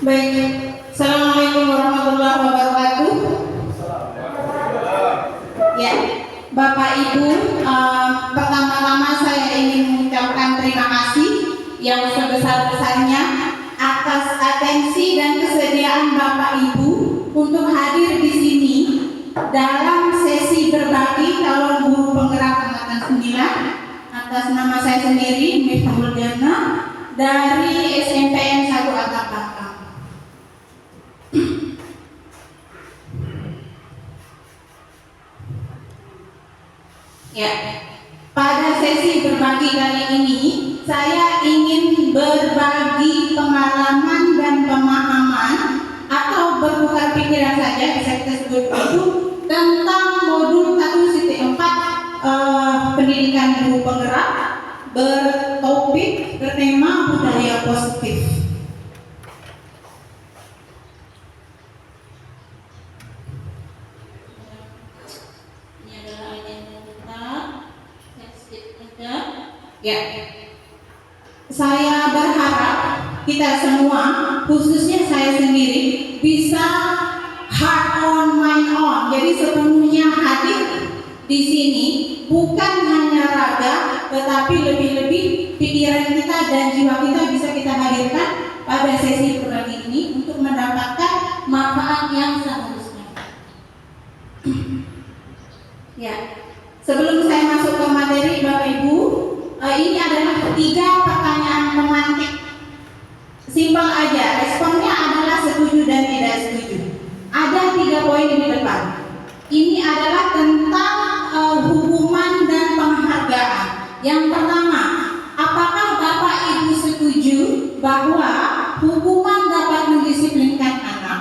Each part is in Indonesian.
Baik, Assalamualaikum warahmatullahi wabarakatuh. Ya, Bapak Ibu, pertama-tama saya ingin mengucapkan terima kasih yang sebesar-besarnya atas atensi dan kesediaan Bapak Ibu untuk hadir di sini dalam sesi berbagi calon guru penggerak angkatan 9 atas nama saya sendiri, Miftah Mulyana, dari SMPN 1 Atap Bangkang. Ya, pada sesi berbagi kali ini saya ingin berbagi pengalaman dan pemahaman atau bertukar pikiran saja, bisa kita sebut itu, tentang modul 1.4 pendidikan guru penggerak bertopik bertema budaya positif. Ya, saya berharap kita semua, khususnya saya sendiri, bisa heart on, mind on. Jadi sepenuhnya hadir di sini, bukan hanya raga, tetapi lebih-lebih pikiran kita dan jiwa kita bisa kita hadirkan pada sesi berbagi ini untuk mendapatkan manfaat yang seharusnya. Ya, sebelum saya masuk ke materi, Bapak Ibu, ini adalah 3 pertanyaan pemantik. Simpel aja, responnya adalah setuju dan tidak setuju. Ada 3 poin di depan. Ini adalah tentang hukuman dan penghargaan. Yang pertama, apakah Bapak Ibu setuju bahwa hukuman dapat mendisiplinkan anak?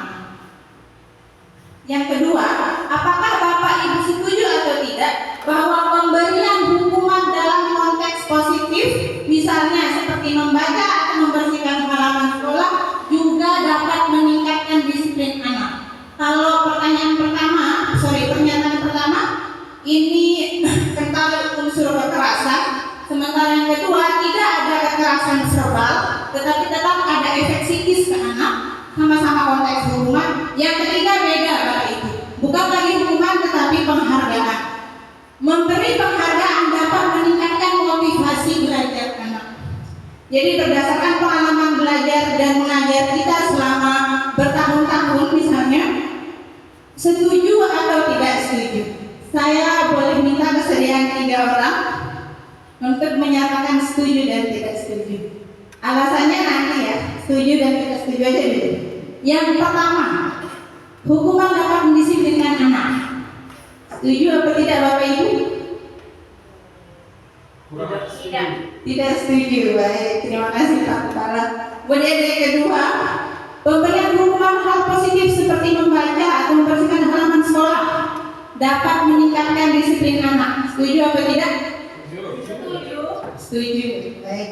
Yang kedua, apakah Bapak Ibu setuju atau tidak bahwa pemberian hukuman dalam konteks positif, misalnya seperti membaca atau membersihkan halaman sekolah, juga dapat meningkatkan disiplin anak? Kalau pernyataan pertama ini kental unsur kekerasan, sementara yang kedua tidak ada kekerasan verbal, tetapi tetap ada efek psikis ke anak, sama-sama konteks hukuman. Yang ketiga beda, Bapak Ibu, bukan lagi hukuman tetapi penghargaan. Memberi penghargaan dapat meningkatkan motivasi belajar anak. Jadi berdasarkan pengalaman belajar dan mengajar kita selama bertahun-tahun misalnya, setuju atau tidak setuju? Saya boleh minta kesediaan 3 orang untuk menyatakan setuju dan tidak setuju. Alasannya nanti ya, setuju dan tidak setuju aja dulu. Yang pertama, hukuman dapat mendisiplinkan anak. Setuju atau tidak Bapak Ibu? Tidak. Tidak setuju. Baik, terima kasih Pak Kepala. Kemudian yang kedua, pemberian hukuman hal positif seperti membaca atau membersihkan halaman sekolah dapat meningkatkan disiplin anak. Setuju atau tidak? Setuju. Setuju. Baik.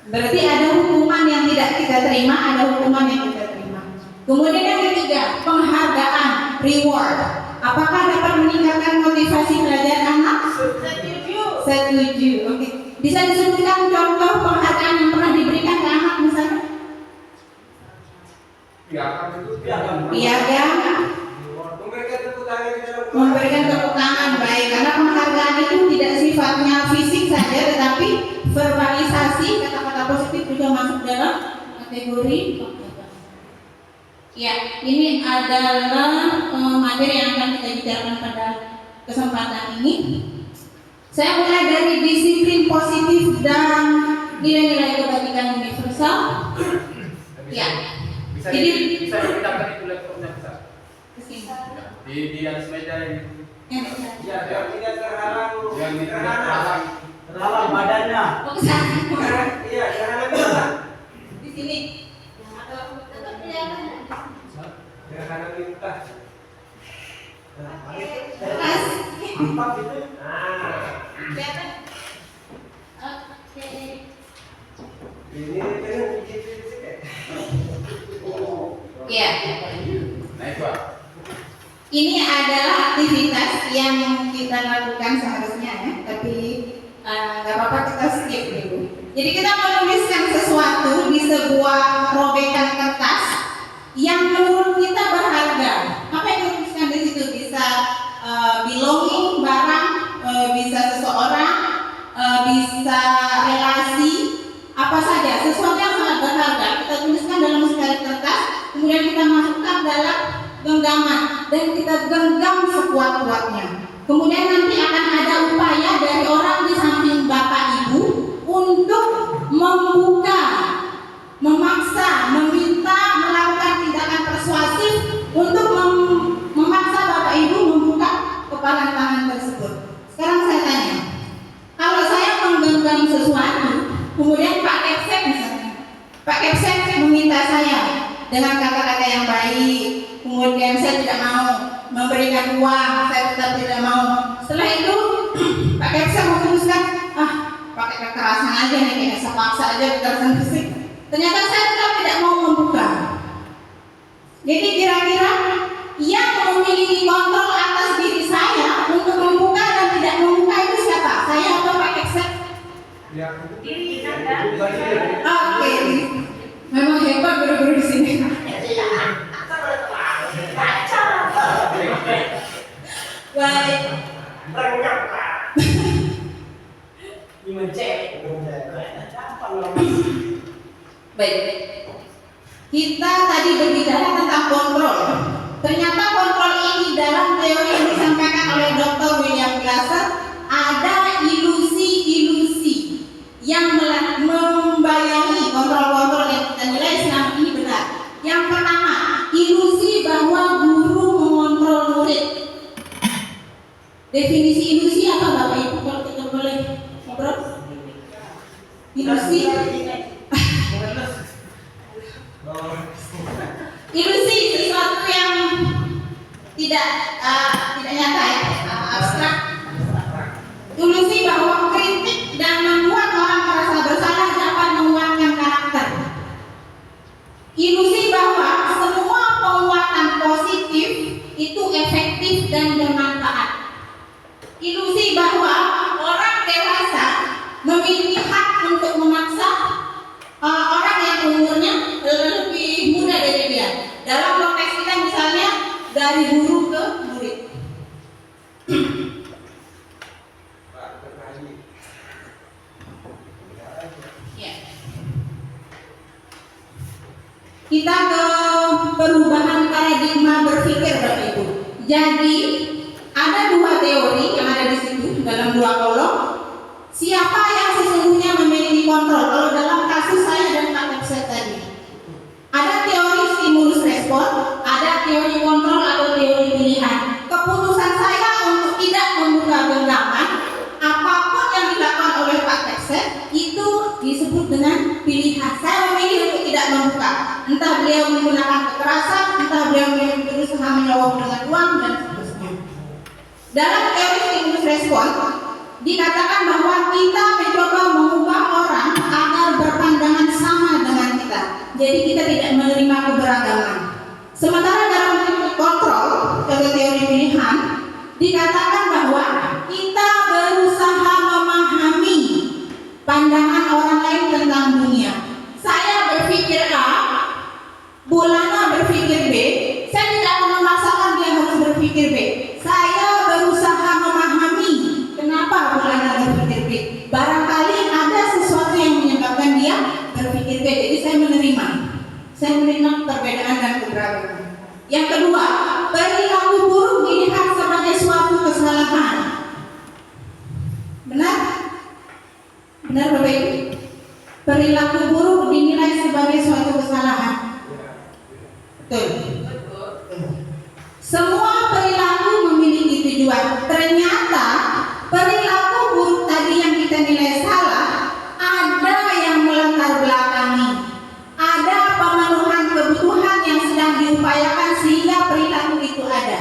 Berarti ada hukuman yang tidak kita terima, ada hukuman yang kita terima. Kemudian yang ketiga, penghargaan, reward. Apakah dapat meningkatkan motivasi belajar anak? Setuju. Setuju. Oke. Bisa disebutkan contoh penghargaan yang pernah diberikan ke anak misalnya? Piagam. Memberikan tepuk tangan, baik, karena penghargaan itu tidak sifatnya fisik saja, tetapi verbalisasi, kata-kata positif juga masuk dalam kategori penghargaan. Ya, ini adalah materi yang akan kita bicarakan pada kesempatan ini. Saya mulai dari disiplin positif dan nilai-nilai kebajikan universal. Ya. Jadi bisa dipindahkan itu laptopnya bisa. Di atas meja ini. Ya, yang tidak terhalang. Yang tidak terhalang. Terhalang badannya. Iya, terhalang bisa. Di sini. Terhalang lintas. Pas. Empat itu. Kelihatan? Oke. Ini kan fisik ya. Ya. Nah itu Pak. Ini adalah aktivitas yang kita lakukan seharusnya ya, tapi nggak apa-apa kita skip dulu. Jadi kita menuliskan sesuatu di genggaman dan kita genggam sekuat-kuatnya. Kemudian nanti akan ada upaya dari orang di samping Bapak Ibu untuk membuka, memaksa, meminta, melakukan tindakan persuasif untuk memaksa Bapak Ibu membuka kepalan tangan tersebut. Sekarang saya tanya, kalau saya menggenggam sesuatu, kemudian Pak Kepsek misalnya, Pak Kepsek meminta saya dengan kata-kata yang baik, kemudian saya tidak mau memberikan uang, saya tetap tidak mau. Setelah itu Pak Kepsek memutuskan, pakai kekerasan aja nih, kayak paksa aja, kekerasan fisik. Ternyata saya tetap tidak mau membuka. Jadi kira-kira yang memiliki kontrol atas diri saya untuk membuka dan tidak membuka itu siapa? Saya atau Pak Kepsek? Ya, Diri Anda. Oke, memang hebat guru-guru di sini. Baik. Baik. Kita tadi berbicara tentang kontrol. Ternyata kontrol ini dalam teori yang disampaikan oleh Dr. William Glasser ada ilusi-ilusi yang membayangi kontrol-kontrol yang kita nilai selama ini benar. Yang pertama, ilusi bahwa guru mengontrol murid. Definisi ilusi apa Bapak Ibu kalau kita boleh ngobrol? Ilusi. Ilusi sesuatu yang tidak nyata ya, abstrak. Ilusi bahwa kritik dan membuat orang merasa bersalah dapat menguatkan karakter. Ilusi bahwa semua penguatan positif itu efektif dan bermanfaat. Ilusi bahwa orang dewasa memiliki hak untuk memaksa orang yang umurnya lebih muda dari dia. Dalam konteks kita misalnya dari guru ke murid. Ya. Kita ke perubahan paradigma berpikir Bapak Ibu. Jadi ada dua teori yang ada di situ dalam dua kolom. Siapa yang sesungguhnya memiliki kontrol? Kalau dalam kasus saya dan Pak Kepsek tadi, ada teori stimulus respon, ada teori kontrol atau teori pilihan. Keputusan saya untuk tidak membuka genggaman, apapun yang dilakukan oleh Pak Kepsek itu disebut dengan pilihan. Saya memilih untuk tidak membuka. Entah beliau menggunakan kekerasan, entah beliau berusaha menyolong dengan uang dan seterusnya. Dalam teori stimulus respon dikatakan bahwa kita mencoba mengubah orang agar berpandangan sama dengan kita. Jadi kita tidak menerima keberagaman. Sementara dalam kontrol atau teori pilihan dikatakan bahwa kita berusaha memahami pandangan orang lain tentang dunia. Saya berpikir A, Bulana berpikir B. Saya tidak akan memaksakan dia harus berpikir B. Saya berusaha memahami kenapa Bulana berpikir B. Barangkali ada sesuatu yang menyebabkan dia berpikir B. Jadi saya menerima. Saya menerima perbedaan dan keberagaman. Yang kedua, perilaku buruk dilihat sebagai suatu kesalahan. Benar? Benar Bapak Ibu? Perilaku buruk dinilai sebagai suatu kesalahan. Betul. Semua perilaku memiliki tujuan. Ternyata perilaku buruk tadi yang kita nilai salah ada yang melatar belakangi. Ada pemenuhan kebutuhan yang sedang diupayakan sehingga perilaku itu ada.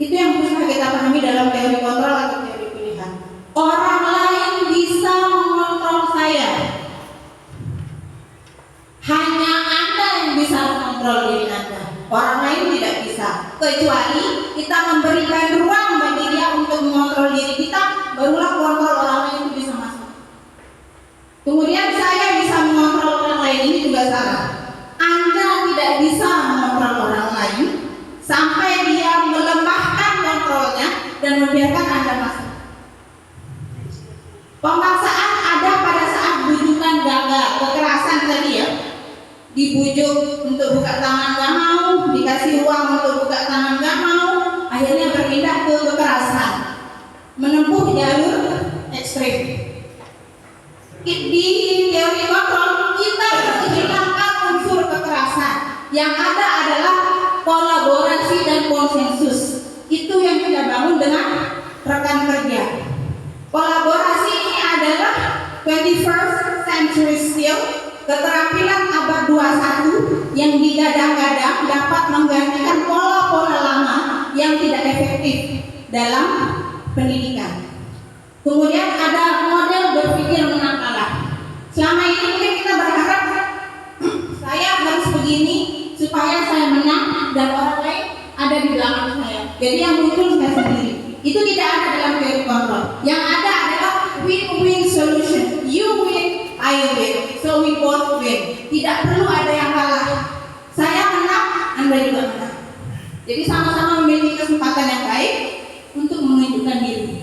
Itu yang bisa kita pahami dalam teori kontrol atau teori pilihan. Orang lain bisa mengontrol saya. Hanya Anda yang bisa mengontrol diri Anda. Orang lain tidak bisa. Kecuali kita memberikan ruang bagi dia untuk mengontrol diri kita, barulah kontrol orang lain itu bisa masuk. Kemudian saya bisa mengontrol orang lain, ini juga salah. Anda tidak bisa mengontrol orang lain sampai dia melemahkan kontrolnya dan membiarkan Anda masuk. Pemaksaan ada pada saat bujukan gagal, kekerasan tadi ya. dibujuk untuk buka tangan nggak mau, dikasih uang untuk buka tangan nggak mau, akhirnya berpindah ke kekerasan, menempuh jalur ekstrim. Di teori kontrol kita menghilangkan unsur kekerasan, yang ada adalah kolaborasi dan konsensus. Itu yang kita bangun dengan rekan kerja. Kolaborasi ini adalah 21st century skill, keterampilan abad 21 yang digadang-gadang dapat menggantikan pola-pola lama yang tidak efektif dalam pendidikan. Kemudian ada model berpikir menang kalah. Selama ini mungkin kita berharap saya harus begini supaya saya menang dan orang lain ada di belakang saya. Jadi yang muncul saya sendiri. Itu tidak ada dalam teori kontrol. Yang ada adalah win-win solution. You win, I win. So we both win. Tidak perlu ada yang kalah. Saya menang, Anda juga menang. Jadi sama-sama memiliki kesempatan yang baik untuk menunjukkan diri.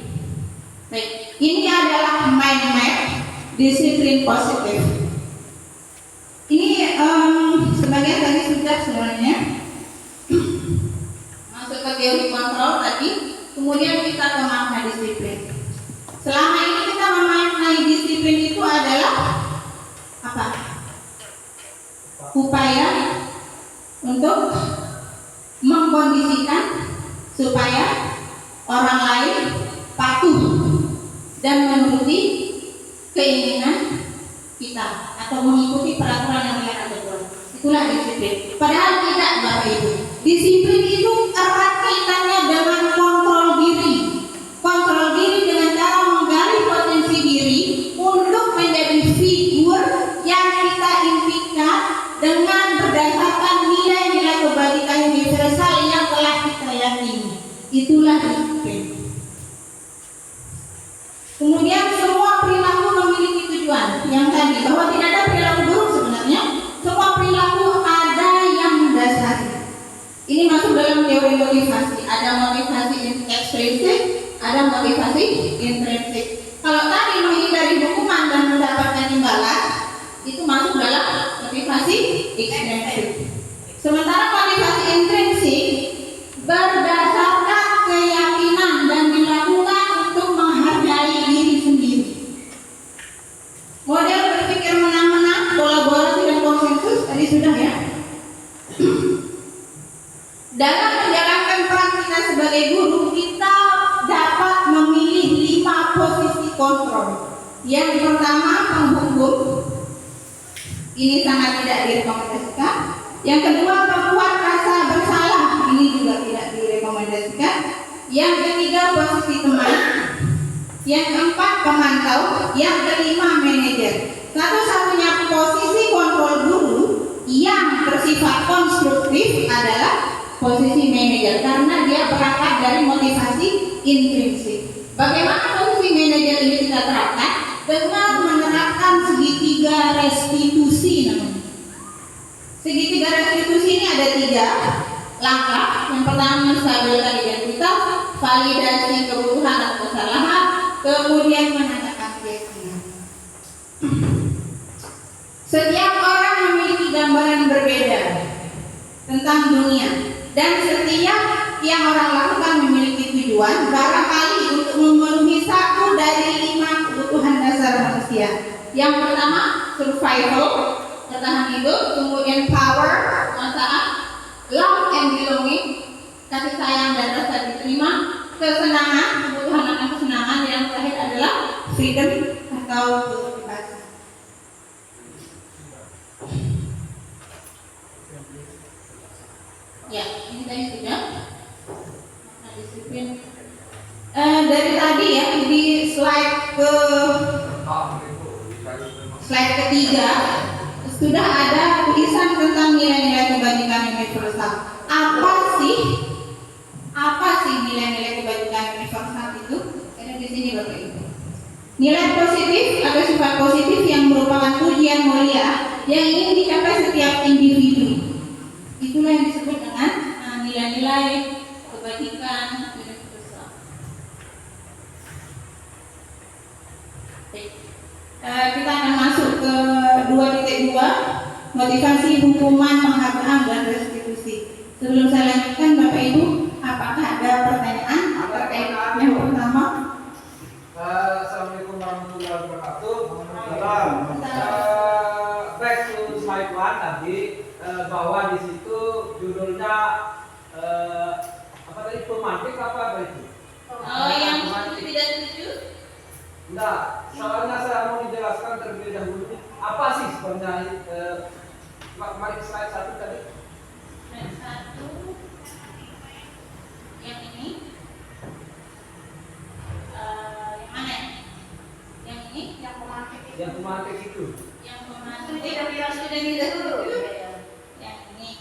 Baik, ini adalah mind map disiplin positif. Ini sebagian tadi sudah sebenarnya masuk ke teori kontrol tadi, kemudian kita ke makna disiplin. Selama ini kita memaknai disiplin itu adalah apa? Upaya untuk mengkondisikan supaya orang lain patuh dan menuruti keinginan kita atau mengikuti peraturan yang kita buat. Itulah disiplin. Padahal tidak, Bapak Ibu. Disiplin itu erat kaitannya dengan kontrol diri. Kontrol diri dengan cara menggali potensi diri untuk menjadi figur yang kita impikan dengan berdasarkan nilai-nilai kebajikan universal yang telah kita yakini. Itulah disiplin. Kemudian semua perilaku memiliki tujuan. Yang tadi bahwa tidak ada perilaku buruk sebenarnya. Semua perilaku ada yang mendasari. Ini masuk dalam teori motivasi. Ada motivasi ekstrinsik, ada motivasi intrinsik. Kalau tadi menghindari hukuman dan mendapatkan imbalan, itu masuk dalam motivasi ekstrinsik. Sementara motivasi intrinsik berdasarkan keyakinan dan dilakukan untuk menghargai diri sendiri. Model berpikir menang-menang, kolaborasi dan konsensus tadi sudah ya. Dalam menjalankan peran kita sebagai guru, kita dapat memilih 5 posisi kontrol. Yang pertama, penghukum. Ini sangat tidak direkomendasikan. Yang kedua, membuat rasa bersalah. Ini juga tidak direkomendasikan. Yang ketiga, posisi teman. Yang keempat, pemantau. Yang kelima, manajer. Satu-satunya posisi kontrol guru yang bersifat konstruktif adalah posisi manajer, karena dia berangkat dari motivasi intrinsik. Bagaimana posisi manajer ini kita terapkan? Dengan menerapkan segitiga restitusi namanya. Segitiga restitusi ini ada 3 langkah. Yang pertama, menstabilkan identitas, validasi kebutuhan atau kesalahan, kemudian menanyakan keyakinan. Setiap orang memiliki gambaran berbeda tentang dunia, dan setiap yang orang lakukan memiliki tujuan barangkali untuk memenuhi 1 dari 5 kebutuhan dasar manusia. Yang pertama, survival, bertahan hidup, kemudian power, kekuasaan, love and belonging, kasih sayang dan rasa diterima, kesenangan, kebutuhan akan kesenangan, yang terakhir adalah freedom atau kebebasan. Ya, ini tadi sudah. Nah, disiplin. Dari tadi ya di slide ketiga sudah ada tulisan tentang nilai-nilai kebajikan universal. Apa sih nilai-nilai kebajikan universal itu? Ada di sini Bapak Ibu. Nilai positif atau sifat positif yang merupakan pujian mulia yang ingin dicapai setiap individu. Itulah yang disebut dengan nilai-nilai kebajikan universal. Kita akan masuk ke 2.2 motivasi, hukuman, penghargaan, dan restitusi. Sebelum saya lanjutkan, Bapak Ibu, apakah ada pertanyaan terkait yang pertama? Assalamualaikum warahmatullahi wabarakatuh. Salam. Back to slide 1 tadi, bahwa di situ judulnya apa tadi, pemantik apa itu? Yang tidak setuju? Enggak, soalnya saya mau dijelaskan terlebih dahulu apa sih sebenarnya. Mari slide 1 tadi. Dan satu, yang ini, yang mana? Yang ini, yang pemantik itu. Yang pemantik itu. Yang pemantik sudah tidak setuju. Yang ini,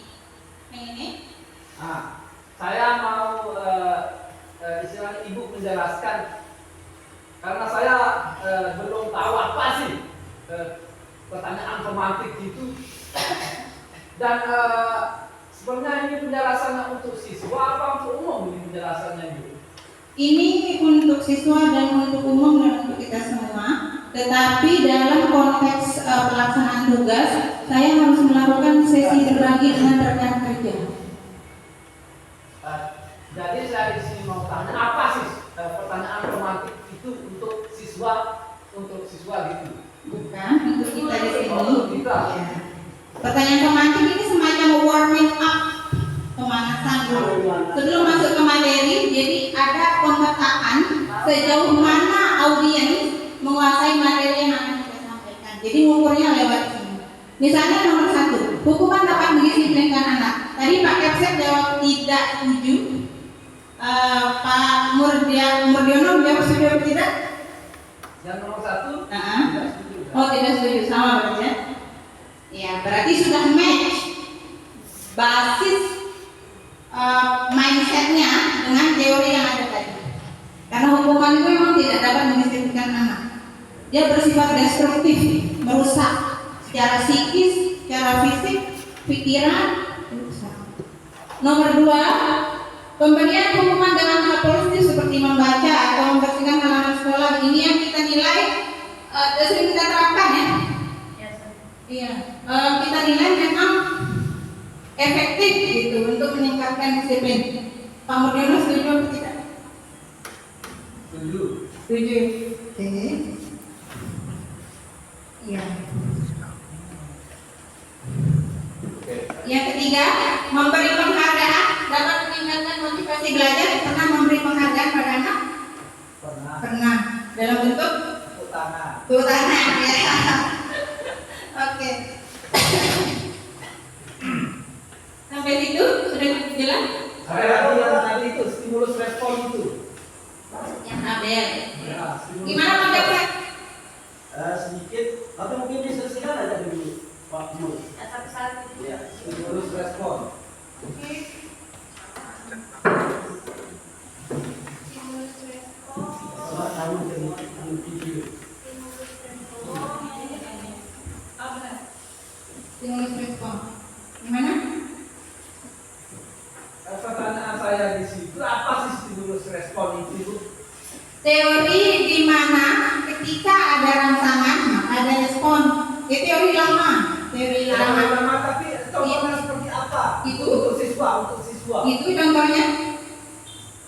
yang ini. Nah, saya mau istilahnya Ibu menjelaskan, karena saya belum tahu apa sih pertanyaan pemantik itu. Dan sebenarnya ini penjelasannya untuk siswa apa untuk umum ini penjelasannya Ibu? Ini untuk siswa dan untuk umum dan untuk kita semua. Tetapi dalam konteks pelaksanaan tugas, saya harus melakukan sesi berbagi dengan rekan kerja. Jadi saya di sini mau tanya apa sih pertanyaan pemantik itu untuk siswa gitu? Bukan untuk kita di sini. Untuk kita. Ya. Pertanyaan pemantik ini semacam warming up, pemanasan dulu. Sebelum masuk ke materi, jadi ada pemetaan sejauh mana audiens menguasai materi yang akan kita sampaikan. Jadi ngukurnya lewat sini. Misalnya nomor 1, hukuman dapat mendisiplinkan anak. Tadi Pak Kepsek jawab tidak setuju. Pak Murdiono jawab setuju atau tidak? Yang nomor 1 Nah. tidak setuju. Oh, tidak setuju, sama berarti ya? Ya, berarti sudah match basis mindsetnya dengan teori yang ada tadi. Karena hukuman itu memang tidak dapat mendisiplinkan anak. Dia bersifat destruktif, merusak secara psikis, secara fisik, pikiran, rusak. Nomor 2, pemberian hukuman dengan hal positif seperti membaca atau membersihkan halaman sekolah. Ini yang kita nilai sering kita terapkan ya. Iya, kita nilai memang efektif gitu untuk meningkatkan disiplin. Pak Murdiono setuju atau tidak? Setuju. Setuju. Oke. Iya. Yang ketiga, memberi penghargaan dapat meningkatkan motivasi belajar. Pernah memberi penghargaan pada anak? Pernah. Pernah. Dalam bentuk Tepuk tangan. ya. Oke. Sampai situ sudah jelas? Ada lagi yang tadi itu stimulus respon itu. Yang tabel. Ya, stimulus Gimana Pak Kepsek? Sedikit, atau mungkin diselesaikan aja dulu Pak Nur. Ya, stimulus respon. sama tahu dari video. Stimulus respon. Gimana? Pertanyaan saya di situ, apa sih stimulus respon itu? Teori di mana ketika ada rangsangan maka ada respon. Itu teori lama. Teori lama. Lama tapi contohnya seperti apa? Itu. Untuk siswa. Itu contohnya.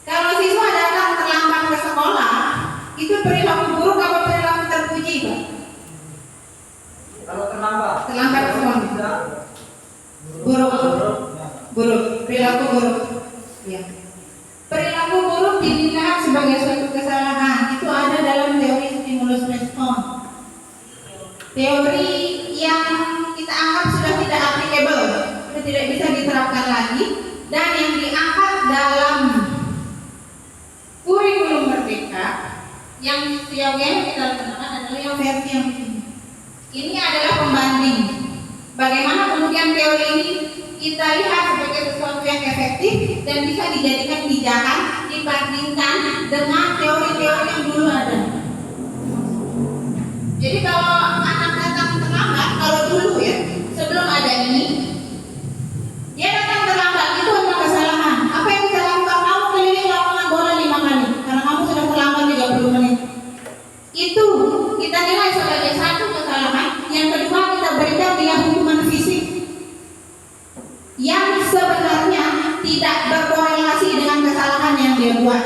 Kalau siswa datang terlambat ke sekolah, itu perilaku buruk apa perilaku terpuji, Pak? Kalau terlambat. Terlambat ke sekolah. Tidak. Buruk. Buruk. Perilaku buruk. Ya. Perilaku buruk dilihat sebagai suatu kesalahan. Itu ada dalam teori stimulus respon. Teori yang kita anggap sudah tidak applicable, sudah tidak bisa diterapkan lagi, dan yang diangkat dalam kurikulum merdeka yang sejauhnya kita gunakan adalah yang versi yang ini. Ini adalah pembanding. Bagaimana kemudian teori ini kita lihat sebagai sesuatu yang efektif dan bisa dijadikan pijakan dibandingkan dengan teori-teori yang dulu ada. Jadi kalau anak datang terlambat, kalau dulu ya, sebelum ada ini, dia datang terlambat, itu adalah kesalahan. Apa yang kita lakukan? Kamu keliling lapangan bola 5 kali karena kamu sudah terlambat 30 menit. Itu kita nilai sebagai satu kesalahan. Yang kedua, kita berikan dia hukuman fisik. tidak berkorelasi dengan kesalahan yang dia buat,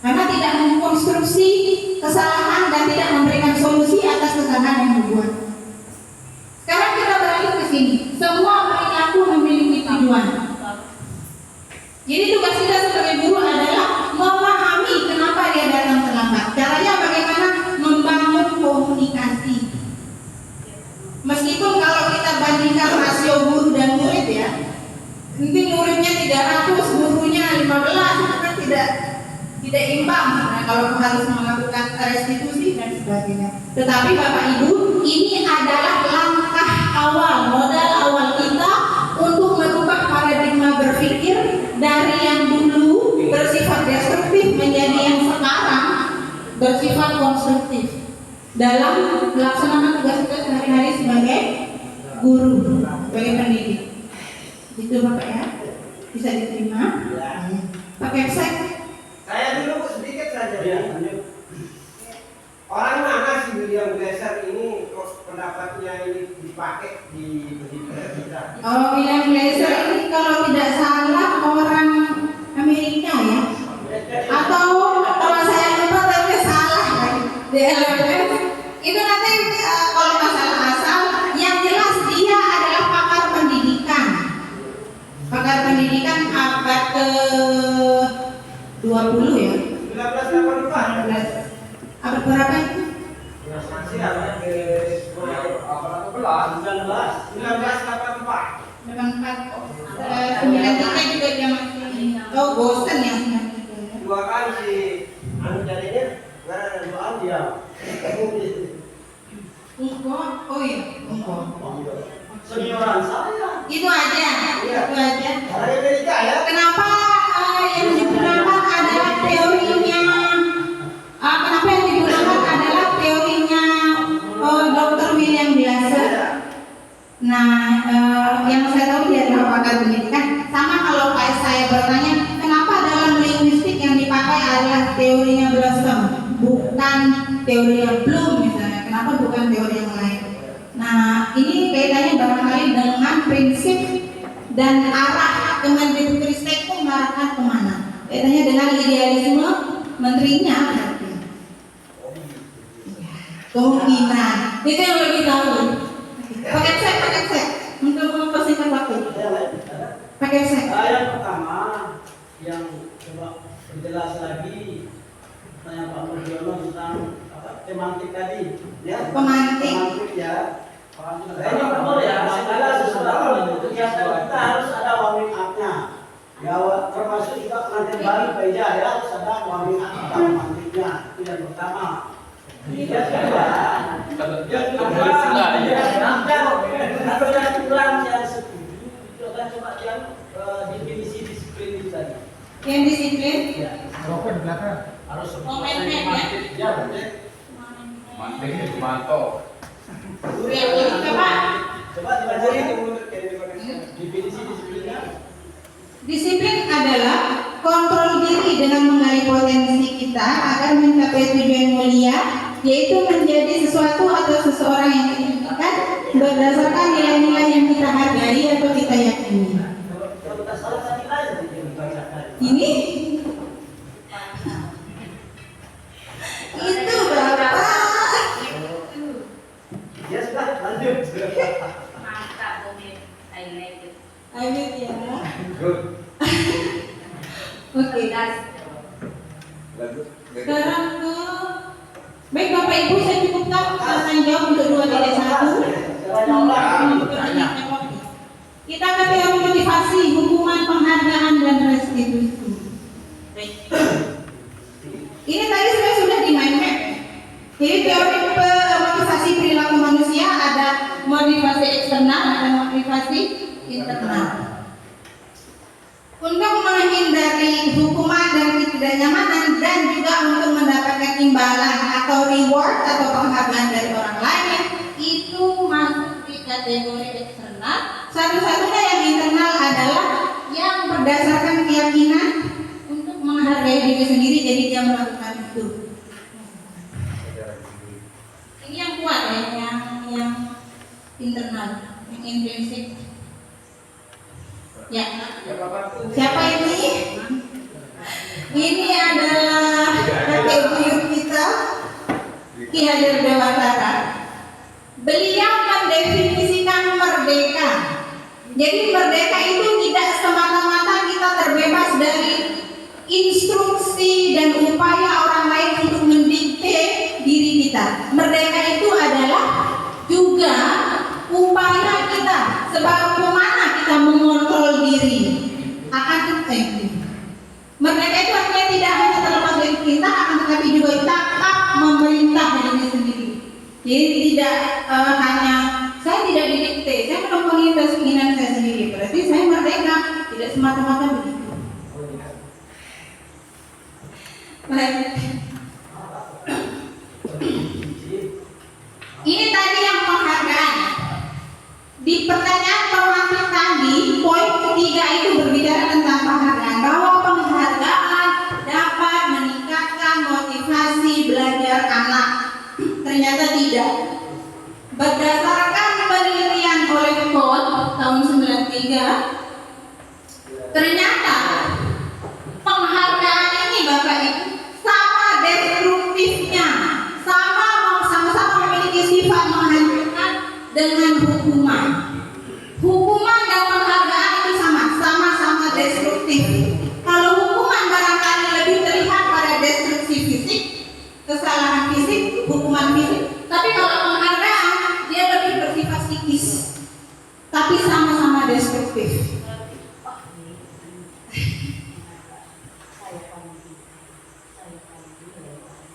karena tidak mengkonstruksi kesalahan dan tidak memberikan solusi atas kesalahan yang dibuat. Sekarang kita beralih ke sini. Semua perilaku memiliki tujuan. Jadi tugas kita sebagai guru adalah memahami kenapa dia datang terlambat. Caranya bagaimana? Membangun komunikasi. Meskipun kalau kita bandingkan rasio guru dan murid ya, nanti muridnya 300, gurunya 15, itu kan tidak imbang. Nah, kalau harus melakukan restitusi dan sebagainya. Tetapi Bapak Ibu, ini adalah langkah awal, modal awal kita untuk merubah paradigma berpikir dari yang dulu bersifat destruktif menjadi yang sekarang bersifat konstruktif dalam melaksanakan tugas kita sehari-hari sebagai guru, sebagai pendidik. Itu Bapak ya, bisa diterima. Pakai website. Saya dulu Bu, sedikit saja. Ya, lanjut. Orang mana sih William Glasser ini kok pendapatnya ini dipakai di kita? Oh, William Glasser ini kalau tidak salah orang Amerika ya, atau kalau saya lupa tapi salah kan? Itu nanti kalau masalah asal, yang jelas dia adalah pakar pendidikan. Pakar pendidikan abad ke 20 ya. 1984. Abad berapa itu? Masih ada ke 1984. 93 juga dia masih. Oh, bosan ya. Dua kali si anu jadinya nggak ada doa dia. Oh iya, Senioran saya. itu aja. Dari Amerika ya. Kenapa yang digunakan adalah teorinya? Kenapa yang digunakan adalah teorinya Dr. William Glasser? Nah, yang saya tahu dia adalah pakar pendidikan. Sama kalau saya bertanya, kenapa dalam linguistik yang dipakai adalah teorinya Blossom, bukan teorinya Bloom misalnya? Kenapa bukan teori yang lain? Nah, ini kaitannya barangkali dengan prinsip dan arah Kemendikbudristek itu mengarahkan kemana? Kaitannya dengan idealisme menterinya berarti. Kemungkinan itu yang lebih tahu. Pakai set untuk mempersingkat waktu. Pakai set. Yang pertama yang coba perjelas lagi tanya Pak Murdiono tentang semantik tadi, ya. Pemantik Ya. Ini betul ya, segala sesuatu kegiatan kita harus ada warming up-nya. Ya, termasuk juga pengantin baru PJ ya harus ada warming up atau pemantiknya. Itu yang pertama. Yang kedua, yang kurang yang setuju itu akan coba yang definisi disiplin itu tadi. yang disiplin. Ya. Harus Mantik ya. Mantik itu mantap. Coba dibaca definisi disiplinnya. Disiplin adalah kontrol diri dengan menggali potensi kita agar mencapai tujuan mulia, yaitu menjadi sesuatu atau seseorang yang signifikan berdasarkan nilai-nilai yang kita hargai atau kita yakini. Kalau kita salah tadi aja dibacakan. Ini itu Bapak. Ya sudah, lanjut. Mantap, Bumi. I like it. Amin ya. Good. Oke. Lanjut. Sekarang ke baik Bapak Ibu, saya cukupkan pertanyaan jawab untuk 2-1. Kita ke teori motivasi, hukuman, penghargaan dan restitusi. Ini tadi saya sudah di mind map. Jadi teori motivasi perilaku manusia ada motivasi eksternal, ada motivasi internal. Untuk menghindari hukuman dan ketidaknyamanan dan juga untuk mendapatkan imbalan atau reward atau penghargaan dari orang lain, itu masuk di kategori eksternal. Satu-satunya yang internal adalah yang berdasarkan keyakinan untuk menghargai diri sendiri, jadi dia melakukan itu. Ini yang kuat ya, yang internal, yang intrinsik. Ya. Siapapun. Siapa ini? Ini adalah kakek buyut kita, Ki Hajar Dewantara. Beliau mendefinisikan merdeka. Jadi merdeka itu tidak semata-mata kita terbebas dari instruksi dan upaya orang lain untuk mendikte diri kita. Merdeka itu adalah juga upaya kita sebagaimana kita mengontrol diri akan merdeka itu artinya tidak hanya terlepas dari perintah, akan tetapi juga dapat memerintah diri sendiri. Jadi tidak hanya saya tidak didikte, saya menempuhi keinginan saya sendiri. Berarti saya merdeka, tidak semata-mata begitu. Baik. Ini tadi yang penghargaan. Di pertanyaan pemantik tadi, poin ketiga itu berbicara tentang penghargaan. Bahwa penghargaan dapat meningkatkan motivasi belajar anak. Ternyata tidak. Berdasarkan penelitian oleh Ford tahun 93, ternyata penghargaan ini Bapak Ibu sama destruktifnya, sama-sama memiliki sifat menghancurkan dengan hukuman. Hukuman dan penghargaan itu sama-sama destruktif. Kalau hukuman barangkali lebih terlihat pada destruksi fisik, kesalahan fisik, hukuman fisik. Tapi kalau penghargaan dia lebih bersifat psikis. Tapi sama-sama destruktif.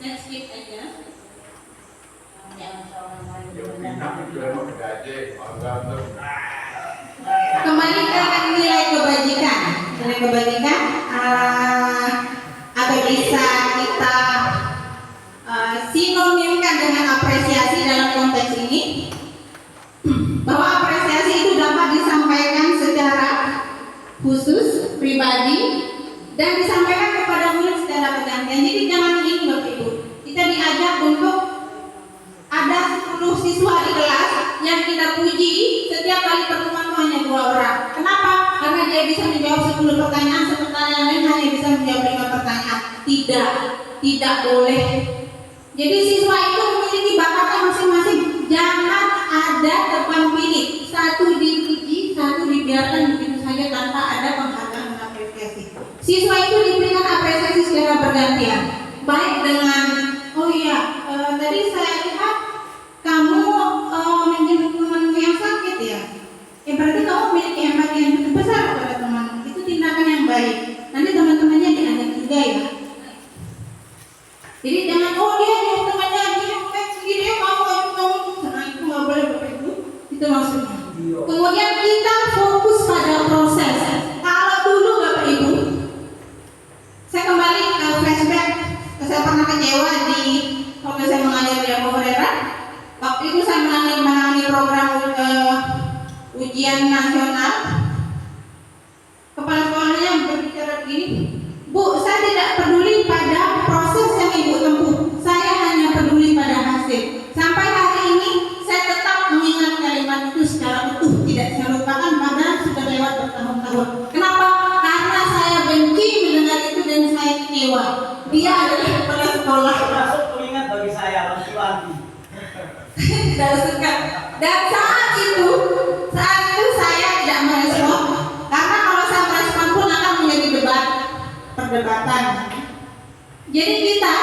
Let's skip aja. Kembali ke nilai kebajikan. Nilai kebajikan atau bisa kita sinonimkan dengan apresiasi dalam konteks ini, bahwa apresiasi itu dapat disampaikan secara khusus, pribadi, dan disampaikan kepada murid secara bergantian. Jadi jangan ini Bapak Ibu, kita diajak untuk ada 10 siswa di kelas yang kita puji setiap kali pertemuan itu hanya 2 orang. Kenapa? Karena dia bisa menjawab 10 pertanyaan, sementara yang lain hanya bisa menjawab 5 pertanyaan. Tidak boleh. Jadi siswa itu memiliki bakatnya masing-masing. Jangan ada tebang pilih, satu dipuji, satu dibiarkan begitu saja tanpa ada penghargaan dan apresiasi. Siswa itu diberikan apresiasi secara bergantian, baik dengan tadi saya lihat kamu menjemput temanmu yang sakit ya. Berarti kamu memiliki empati yang cukup besar kepada temanmu. Itu tindakan yang baik. Nanti teman-temannya diajak juga ya. Jadi jangan dia temannya dia sendiri kamu itu nggak boleh Bapak Ibu. Itu maksudnya. Kemudian kita fokus pada proses. Kalau dulu Bapak Ibu, saya kembali ke flashback. Saya pernah kecewa waktu saya mengajar di Abu Hurairah. Waktu itu saya menangani program ujian nasional. Kepala sekolahnya berbicara begini, Bu, saya tidak peduli pada proses yang Ibu tempuh. Saya hanya peduli pada hasil. Sampai hari ini saya tetap mengingat kalimat itu secara utuh, tidak saya lupakan, padahal sudah lewat bertahun-tahun. Kenapa? Karena saya benci mendengar itu dan saya kecewa. Dia adalah kepala sekolah. Termasuk pengingat bagi saya, wanti-wanti. Tidak suka. Dan saat itu saya tidak merespon, karena kalau saya merespon pun akan menjadi perdebatan. Jadi kita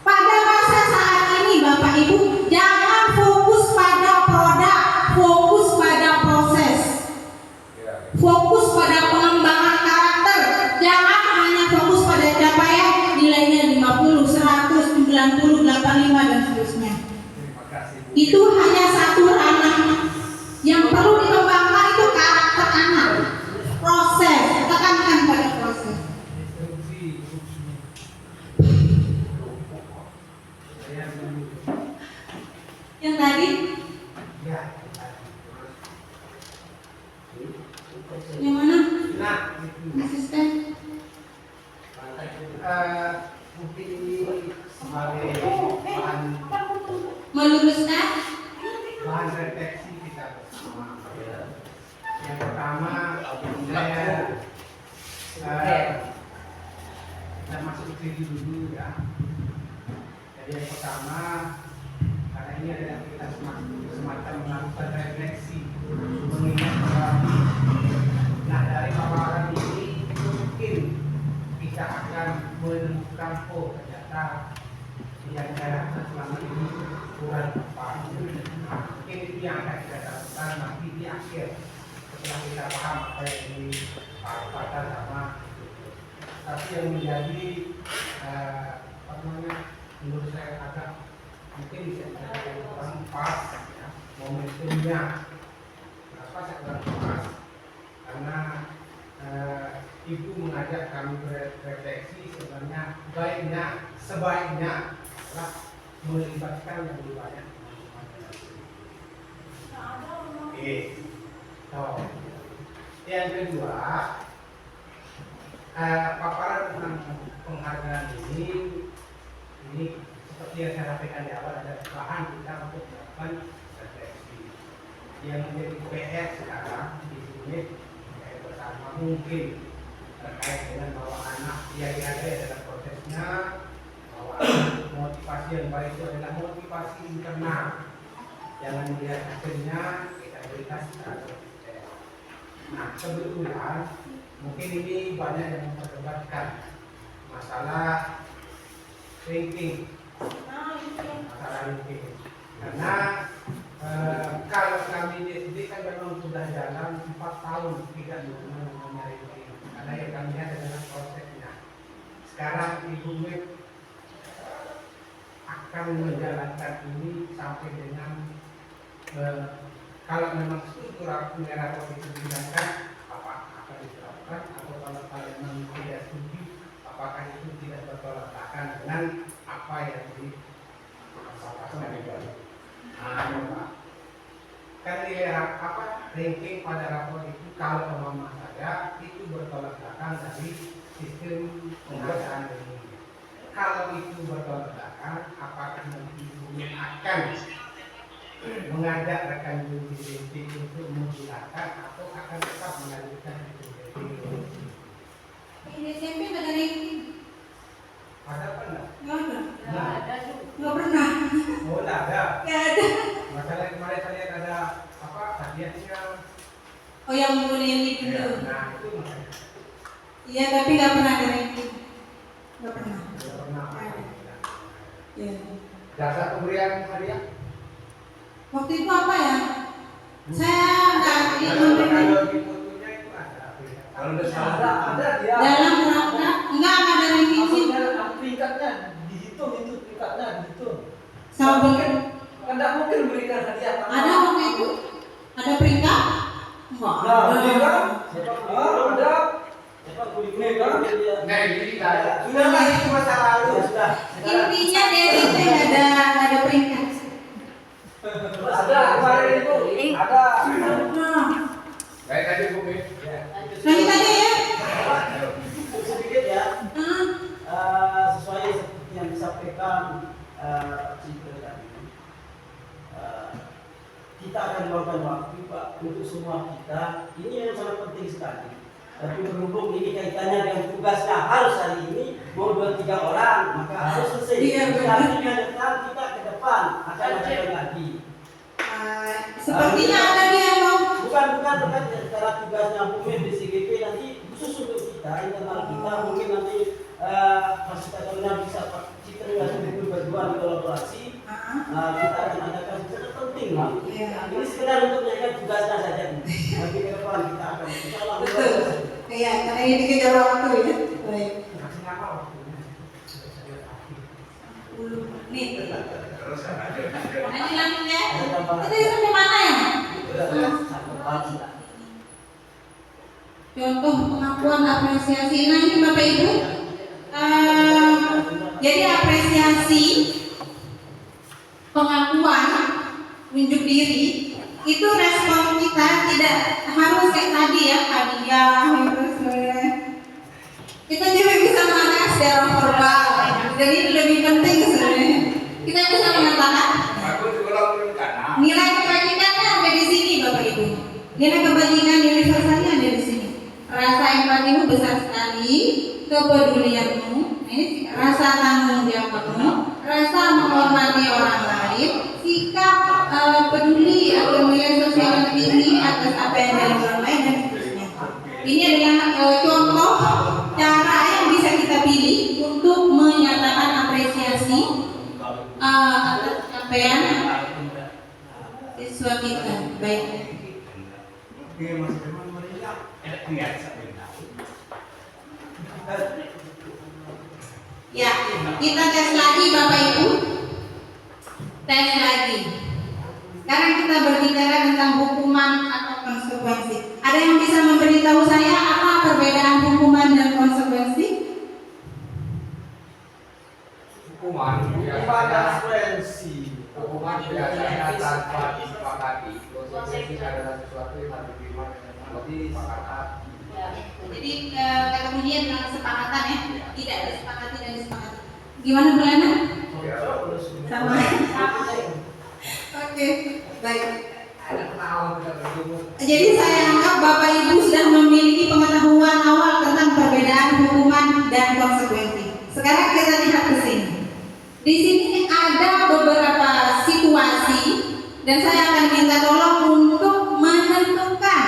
pada masa saat ini Bapak Ibu jangan fokus pada produk, fokus pada proses, fokus pada pengembangan karakter. Jangan hanya fokus pada capaian nilainya 50, 100, 90, 85 dan seterusnya. Itu hanya satu ranah. Yang perlu dikembangkan itu karakter anak, proses, tekankan pada proses. Yang tadi yang mana? Asisten. Mungkin ini sebagai Meluruskan bahan refleksi kita bersama. Yang pertama, Kita masuk ke dulu ya. Jadi yang pertama, karena ini adalah aktivitas semacam melakukan refleksi mengingat bahwa nah dari paparan ini mungkin kita akan menemukan ternyata yang saya selama ini kurang tepat. Mungkin itu yang akan kita lakukan nanti di akhir setelah kita paham apa yang dipaparkan sama. Tapi yang menjadi menurut saya agak mungkin bisa dikatakan kurang pas ya, momentumnya. Kenapa saya kurang pas? Karena ibu mengajak kami berefleksi sebenarnya sebaiknya adalah melibatkan yang lebih banyak. Oke. Yang kedua, paparan tentang penghargaan ini seperti yang saya sampaikan di awal ada bahan kita untuk melakukan refleksi. Yang menjadi PR sekarang di sini bersama mungkin terkait dengan bahwa anak yang ada dalam prosesnya, bahwa motivasi yang baik itu adalah motivasi internal. Jangan melihat hasilnya kita berikan secara konsisten. Nah kebetulan mungkin ini banyak yang memperdebatkan masalah ranking, karena kalau kami di kan memang sudah jalan 4 tahun tidak namanya ranking, karena yang kami lihat adalah prosesnya. Sekarang Ibu Mep akan menjalankan ini sampai dengan kalau memang struktur merah itu digunakan akan diterapkan, atau kalau kalian tidak setuju apakah itu tidak bertolak belakang dengan apa yang disampaikan di bawah. Nah, kan dilihat ranking pada rapor itu kalau umpama saja itu bertolak belakang dari sistem pengadaan ini. Kalau itu bertolak belakang, apakah nanti Ibu akan mengajak rekan BPD untuk menggunakan atau akan tetap mengajukan BPD? Ini SMP nggak ada ranking. Ada apa enggak? Nggak ada. Nggak ada. Nggak pernah. Oh, enggak ada. Nggak ada. Masalah kemarin saya lihat ada hadiahnya. Oh yang menggunakan itu. Nah, itu makanya. Iya tapi nggak pernah ada ranking. Nggak pernah. Tidak pernah. Ya. Jasa pemberian hadiah? Waktu itu apa ya? Saya nggak Kalau di fotonya itu ada. Kalau udah salah ada dia. dalam rangka nggak ada ranking sih. Maksudnya peringkatnya dihitung, itu peringkatnya dihitung. Sama mungkin tidak mungkin berikan hadiah. ada waktu itu ada peringkat? Nggak Nah, ini ada. kan ada. Nah, ini tidak ada. Sudah lah, itu masa lalu. Sudah. Intinya dari itu ada peringkat. Ada kemarin itu ada. Nah, baik aja Bu Mep. lanjut aja ya. Sedikit ya. Hmm. Sesuai seperti yang disampaikan Citra tadi, kita akan melakukan waktu Pak untuk semua kita. Ini yang sangat penting sekali. Tapi berhubung ini kaitannya dengan tugasnya harus hari ini, mau 2-3 orang, maka harus selesai. Iya, benar. Artinya depan kita ke depan akan ada lagi. Sepertinya ada dia yang mau. Bukan secara tugasnya mungkin di CGP nanti khusus untuk kita internal kita mungkin nanti fasilitatornya bisa Pak Citra dan berdua di kolaborasi. Kita akan adakan sesuatu penting lah. Iya. Ini sekedar untuk menjaga tugasnya saja. Nanti ke depan kita akan insyaallah. Betul. Iya, karena ini dikejar waktu ya. Baik. Masih lama waktunya. Nih. Lanjut ya. Itu sampai mana ya? Contoh pengakuan apresiasi. Nah ini Bapak Ibu. Jadi apresiasi, pengakuan, unjuk diri itu respon kita tidak harus kayak tadi ya hadiah harus kita juga bisa mengatakan secara verbal. Jadi ini lebih penting sebenarnya. Kita bisa mengatakan Aku juga belum kanan. nilai kebajikannya ada di sini Bapak Ibu. Nilai kebajikan universalnya ada di sini. Rasa empatimu besar sekali. sekali kepedulianmu, ini rasa tanggung jawabmu, rasa menghormati orang lain, sikap peduli atau nilai sosial yang tinggi atas apa yang dilakukan orang lain dan seterusnya. Ini adalah contoh cara yang bisa kita pilih untuk menyatakan apresiasi atas capaian siswa kita. Baik. Ya, kita tes lagi Bapak Ibu. Tes lagi. Sekarang kita berbicara tentang hukuman atau konsekuensi. Ada yang bisa memberitahu saya apa perbedaan hukuman dan konsekuensi? Hukuman hukuman biasanya tanpa disepakati. Konsekuensi adalah sesuatu yang harus diterima dengan disepakati. Jadi kata kuncinya adalah kesepakatan ya, tidak disepakati dan disepakati. Gimana Belanda? Sama. Oke, baik. Jadi saya anggap Bapak Ibu sudah memiliki pengetahuan awal tentang perbedaan hukuman dan konsekuensi. Sekarang kita lihat ke sini. Di sini ada beberapa situasi dan saya akan minta tolong untuk menentukan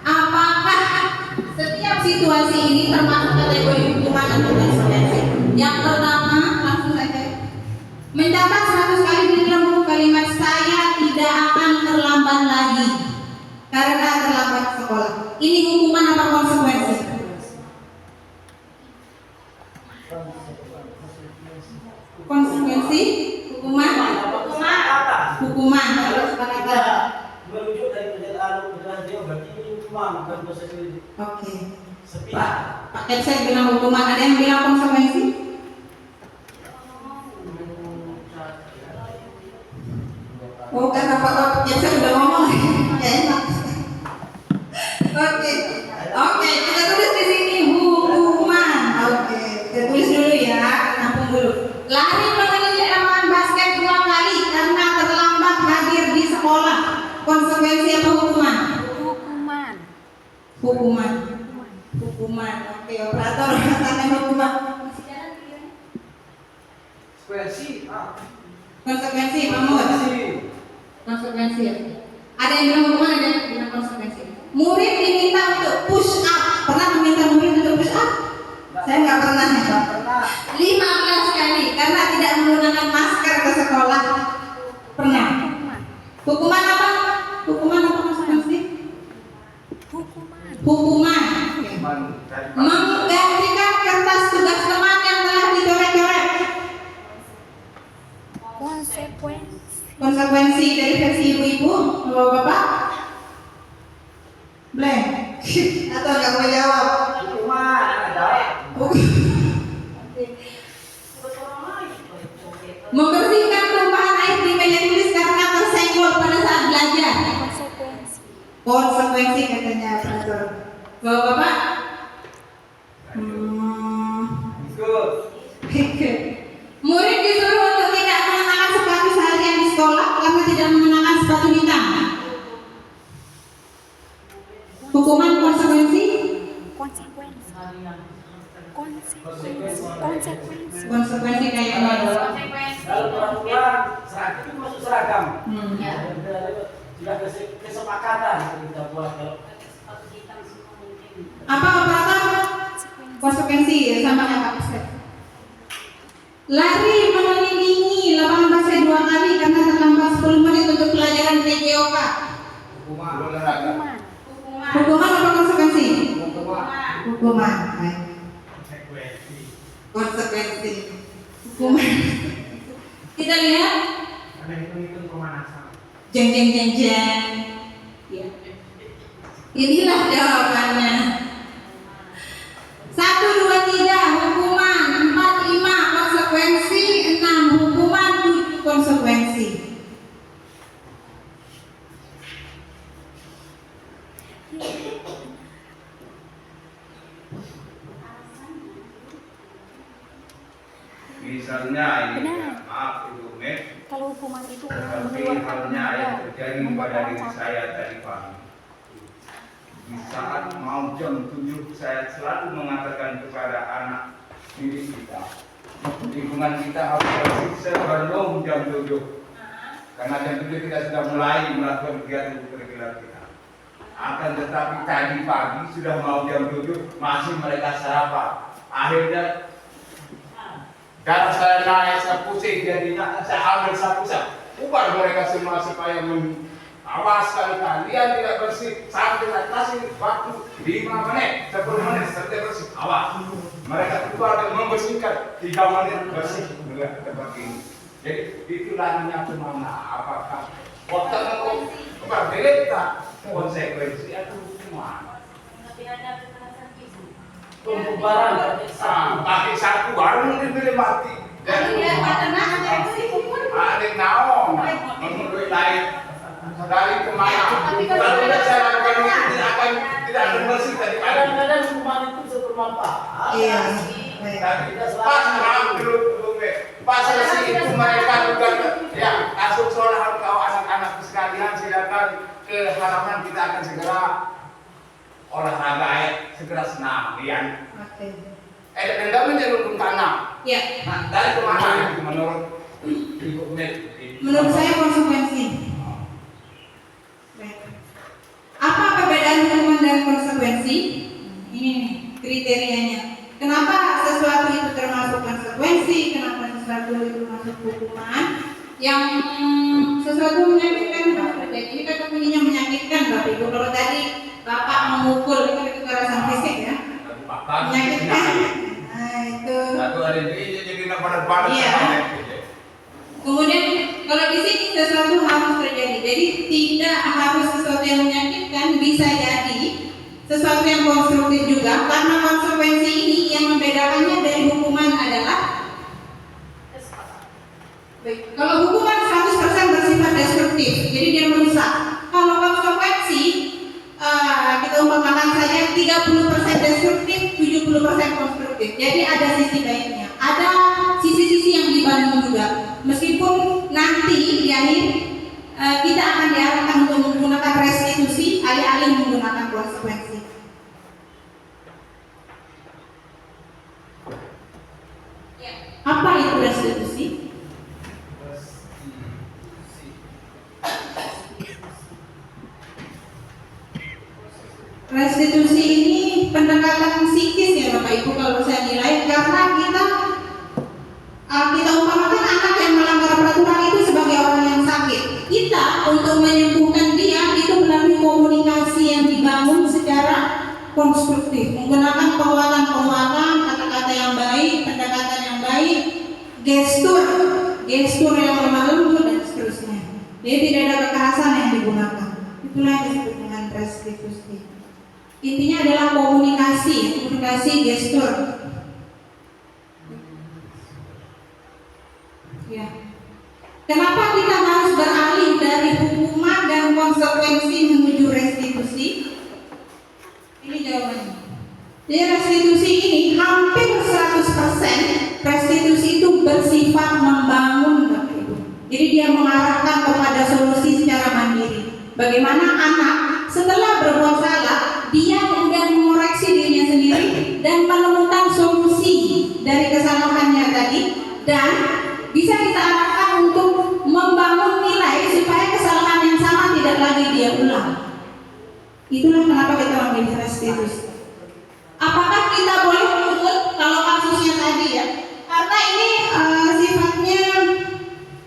apakah setiap situasi ini termasuk kategori hukuman atau konsekuensi. Yang pertama, langsung saja. Mencatat 100 kali di dalam buku kalimat saya tidak akan terlambat lagi karena terlambat sekolah. Ini hukuman apa konsekuensi? Konsekuensi hukuman. Hukuman. Kalau Kita merujuk dari pernyataan dia berarti ini hukuman bukan konsekuensi. Oke. Sepihak. Pak saya bilang hukuman, ada yang bilang konsekuensi? Oh, karena Pak saya udah ngomong. Ya enak. Oke. Oke, kita tulis di sini hukuman. Oke, kita tulis dulu ya, tampung dulu. Lari mengelilingi lapangan basket 2 kali karena terlambat hadir di sekolah. Konsekuensi apa hukuman? Hukuman. Hukuman. Hukuman. Oke, operator katakan hukuman. Konsekuensi. Konsekuensi, Mahmud. Konsekuensi ya. Ada yang bilang hukuman, ada yang bilang konsekuensi. Murid diminta untuk push up. Pernah meminta murid untuk push up? Saya nggak pernah ya. 15 kali karena tidak menggunakan masker ke sekolah. Pernah. Hukuman apa? Hukuman apa konsekuensi? Hukuman. Menggantikan kertas tugas teman yang telah dicoret-coret. Konsekuensi dari versi ibu-ibu, bapak-bapak? Blank. Atau nggak mau jawab? Hukuman ada. Membersihkan tumpahan air di meja tulis karena tersenggol pada saat belajar. Konsekuensi katanya operator. Bapak-bapak? Murid disuruh untuk tidak mengenakan sepatu seharian di sekolah karena tidak mengenakan sepatu hitam. Hukuman konsekuensi? Konsekuensi kayak mana? Kalau peraturan seragam itu masuk seragam. Ya. Sudah kesepakatan kita buat kalau Apa operator? Konsekuensi ya sama kayak Pak Ustaz. Lari mengelilingi lapangan basket 2 kali karena terlambat 10 menit untuk pelajaran PJOK. Hukuman apa konsekuensi? Hukuman. Baik. Konsekuensi. Hukuman. Kita lihat. Karena hitung-hitung pemanasan. Jeng jeng jeng jeng. Ya. Inilah jawabannya. 1, 2, 3 hukuman, 4, 5 konsekuensi, 6 hukuman, 7 konsekuensi. Misalnya ini, maaf Ibu Mek, Kalau hukuman itu seperti halnya yang terjadi pada diri saya tadi pagi. Di saat mau jam 7 saya selalu mengatakan kepada anak didik kita, lingkungan kita harus bersih sebelum jam 7. Karena jam 7 kita sudah mulai melakukan kegiatan curricular kita. Akan tetapi tadi pagi sudah mau jam 7 masih mereka sarapan. Akhirnya karena saya naik, saya pusing jadinya, saya ambil sapu, saya ubah mereka semua supaya awaskan kalian tidak bersih sampai saya kasih waktu 5 menit, 10 menit sampai bersih. Awas, mereka keluar dan membersihkan 3 menit bersih dengan tempat ini. Jadi itulah yang kemana, apakah waktu itu berbeda konsekuensi atau hukuman. Tapi ada kekerasan fisik. Pembubaran. Pakai sapu baru mungkin boleh mati. Kalau dia patah ada itu dihukum. Ada naon, menurut lain dari kemana? Tapi kalau Kalau ada- saya lakukan itu tidak akan bersih tadi pagi. Kadang-kadang hukuman itu bermanfaat. Iya. Tapi pas dulu pas selesai itu mereka juga ya masuk sekolah kau anak-anak sekalian silakan ke halaman kita akan segera olahraga segera senam lian. Oke. Denda menjelurkan tanah. Ya. Nah, dari kemana itu menurut Ibu Met? Menurut saya konsekuensi. Apa perbedaan hukuman dan konsekuensi? Ini nih, kriterianya. Kenapa sesuatu itu termasuk konsekuensi? Kenapa sesuatu itu masuk hukuman? Yang sesuatu menyakitkan harus terjadi. Ini kan bunyinya menyakitkan, Bapak Ibu. Kalau tadi Bapak memukul itu kekerasan fisik ya, menyakitkan. Nah itu. Satu hari ini jadi nak pada Iya. Kemudian kalau di sini sesuatu harus terjadi, jadi tidak harus sesuatu yang menyakitkan, bisa jadi sesuatu yang konstruktif juga. Karena konsekuensi ini yang membedakannya dari hukuman adalah baik, kalau hukuman 100% bersifat destruktif, jadi dia merusak. Kalau konsekuensi kita umpamakan saja 30% destruktif, 70% konstruktif. Jadi ada sisi baiknya, ada sisi-sisi yang dibangun juga. Meskipun nanti di akhir kita akan diarahkan untuk menggunakan restitusi alih-alih menggunakan konsekuensi. Ya. Apa itu restitusi? Restitusi ini pendekatan psikis ya Bapak Ibu kalau saya nilai, karena kita umpamakan anak yang melanggar peraturan itu sebagai orang yang sakit. Kita untuk menyembuhkan dia itu melalui komunikasi yang dibangun secara konstruktif, menggunakan penguatan-penguatan, kata-kata yang baik, pendekatan yang baik, gestur yang lemah lembut dan seterusnya. Jadi tidak ada kekerasan yang digunakan. Itulah yang disebut dengan restitusi. Intinya adalah komunikasi gestur. Ya. Kenapa kita harus beralih dari hukuman dan konsekuensi menuju restitusi? Ini jawabannya. Jadi restitusi ini hampir 100% restitusi itu bersifat membangun, Bapak Ibu. Jadi dia mengarahkan kepada solusi secara mandiri. Bagaimana anak setelah berbuat salah dia kemudian mengoreksi dirinya sendiri dan menemukan solusi dari kesalahannya tadi, dan bisa kita arahkan untuk membangun nilai supaya kesalahan yang sama tidak lagi dia ulang. Itulah kenapa kita memilih restitusi. Apakah kita boleh menuntut kalau kasusnya tadi ya? Karena ini sifatnya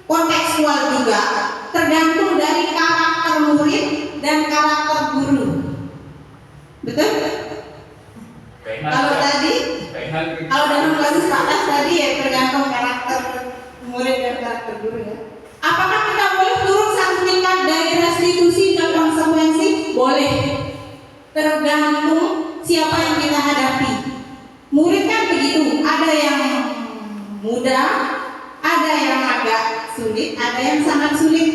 kontekstual juga, tergantung dari karakter murid dan karakter guru. Betul? Kalau tadi, kalau dalam kasus patas tadi ya tergantung karakter murid dan karakter guru ya. Apakah kita boleh turun satu tingkat dari restitusi ke konsekuensi? Boleh. Tergantung siapa yang kita hadapi. Murid kan begitu, ada yang mudah, ada yang agak sulit, ada yang sangat sulit.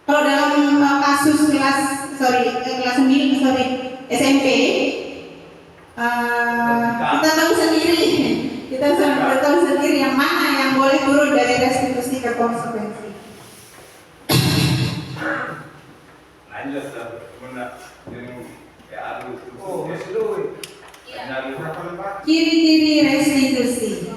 Kalau dalam kasus kelas 9 SMP, kita tahu sendiri, yang mana yang boleh turun dari restitusi ke konsekuensi. Lanjut, Ya, aduh. Oh, masih dulu. Iya. Berapa lembar? Ciri-ciri restitusi.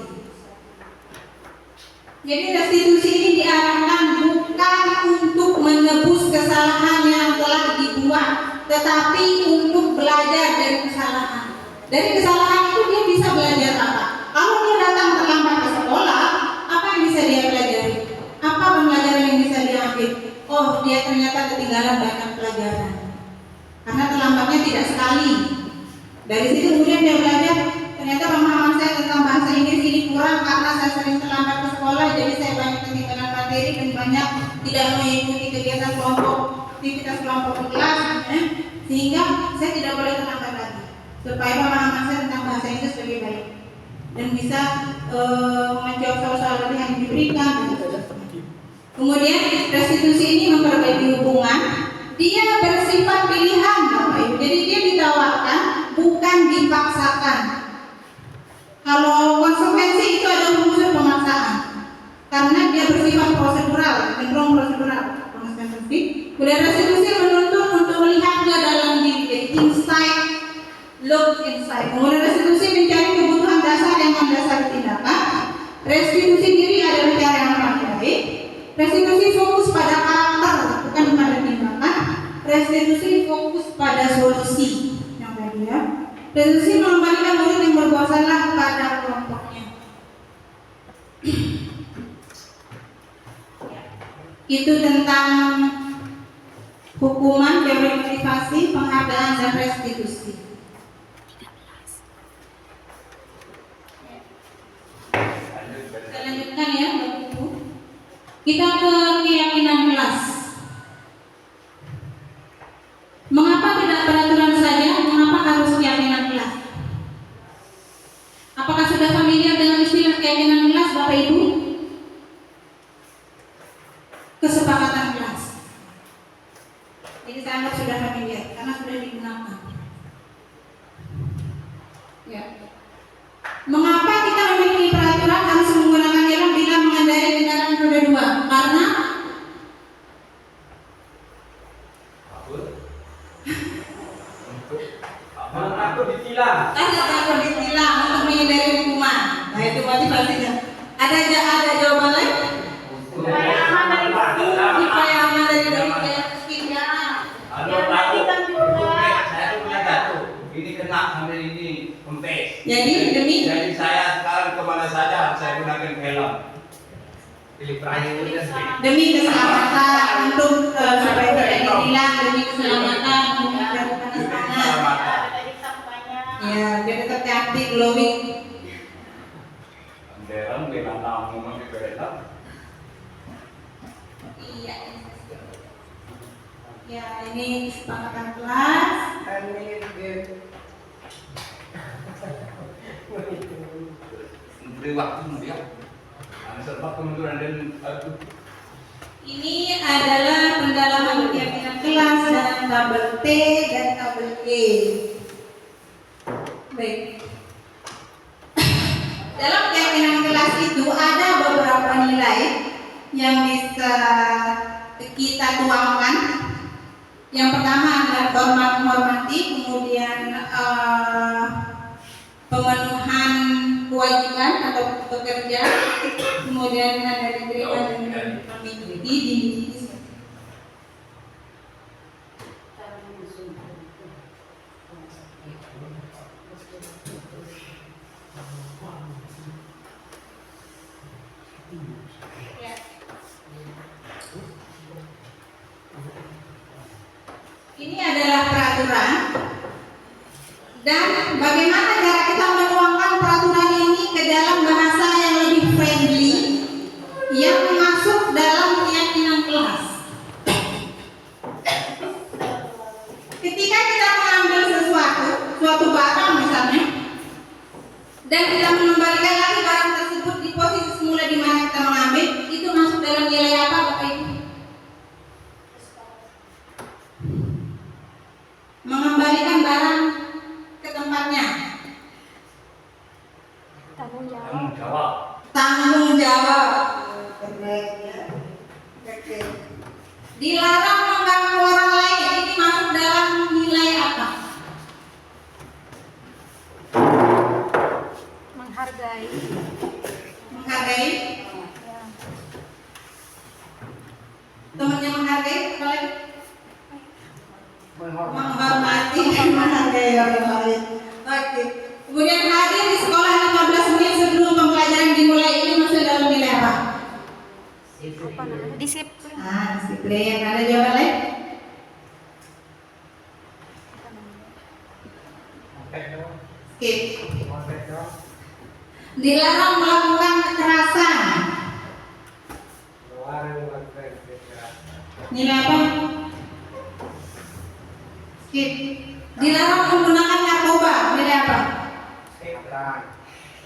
Jadi restitusi ini diarahkan bukan untuk menebus kesalahan yang telah dibuat, tetapi untuk belajar dari kesalahan. Dari kesalahan itu dia bisa belajar apa? Kalau dia datang terlambat ke sekolah, apa yang bisa dia pelajari? Apa pembelajaran yang bisa dia ambil? Oh, dia ternyata ketinggalan banyak pelajaran. Karena terlambatnya tidak sekali. Dari situ kemudian dia belajar, ternyata pemahaman saya tentang bahasa Inggris ini kurang karena saya sering terlambat ke sekolah, jadi saya banyak ketinggalan materi dan banyak tidak mengikuti kegiatan kelompok, aktivitas kelompok di kelas, sehingga saya tidak boleh terlambat lagi, supaya pemahaman saya tentang bahasa Inggris lebih baik dan bisa menjawab soal-soal yang diberikan. Kemudian restitusi ini memperbaiki hubungan. Dia bersifat pilihan, Bapak Ibu. Jadi dia ditawarkan, bukan dipaksakan. Kalau konsekuensi itu ada unsur pemaksaan, karena dia bersifat prosedural, cenderung prosedural. Kemudian restitusi menuntut untuk melihat ke dalam diri, insight, look inside. Kemudian restitusi mencari kebutuhan dasar yang mendasari tindakan. Restitusi diri adalah cara yang paling baik. Restitusi fokus pada karakter, bukan pada tindakan. Restitusi fokus pada solusi yang tadi ya. Restitusi mengembalikan murid yang berbuat salah kepada kelompoknya. Itu tentang hukuman, teori motivasi, penghargaan dan restitusi. Kita lanjutkan ya, Bapak Ibu. Kita ke keyakinan kelas. Mengapa tidak peraturan saja? Mengapa harus keyakinan kelas? Apakah sudah familiar dengan istilah keyakinan kelas, Bapak Ibu? Kesepakatan kelas. Jadi saya anggap sudah familiar karena sudah digunakan. Ya. Mengapa kita memiliki peraturan harus menggunakan jalan bila mengendarai kendaraan roda 2? Karena Takut ditilang. takut ditilang untuk menghindari hukuman. Nah itu motivasinya. Ada jawaban lain? Supaya aman dari Supaya aman dari kemiskinan. Aduh, takut. Saya tuh punya jatuh. Ini kena sampai ini kempes. Jadi demi Jadi saya sekarang kemana saja saya gunakan helm. Pilih perahu dan demi keselamatan untuk supaya tidak ditilang, demi keselamatan melakukan semangat. Keselamatan. Ya, jadi tetap hati glowing. Helm dengan nama memakai helm. Iya. Ya, ini kesepakatan kelas. Beri waktu dia. Serta kemunduran dan Ini adalah pendalaman keyakinan kelas dengan tabel T dan tabel E. Baik. Dalam keyakinan kelas itu ada beberapa nilai yang bisa kita tuangkan. Yang pertama adalah hormat menghormati, kemudian pemenuhan kewajiban atau pekerja, kemudian ada diterima dan mengikuti dididik. Ya. Ini adalah peraturan dan bagaimana cara kita menuangkan peraturan ini ke dalam bahasa yang lebih friendly yang masuk dalam keyakinan kelas. Ketika kita mengambil suatu barang misalnya, dan kita mengembalikan lagi barang tersebut di posisi semula di mana kita mengambil, itu masuk dalam nilai apa, Bapak Ibu? Mengembalikan barang ke tempatnya. Tanggung jawab. tanggung jawab. Tanggung jawab. Oke. Dilarang mengganggu orang lain. Ini masuk dalam nilai apa? menghormati dan menghargai orang lain. Oke. Kemudian hadir di sekolah 15 menit sebelum pembelajaran dimulai, ini masuk dalam nilai apa? Disiplin. Disiplin. Ada jawaban lain? Skip. Dilarang melakukan kekerasan. Nilai apa? Skip. Dilarang menggunakan narkoba. Nilai apa?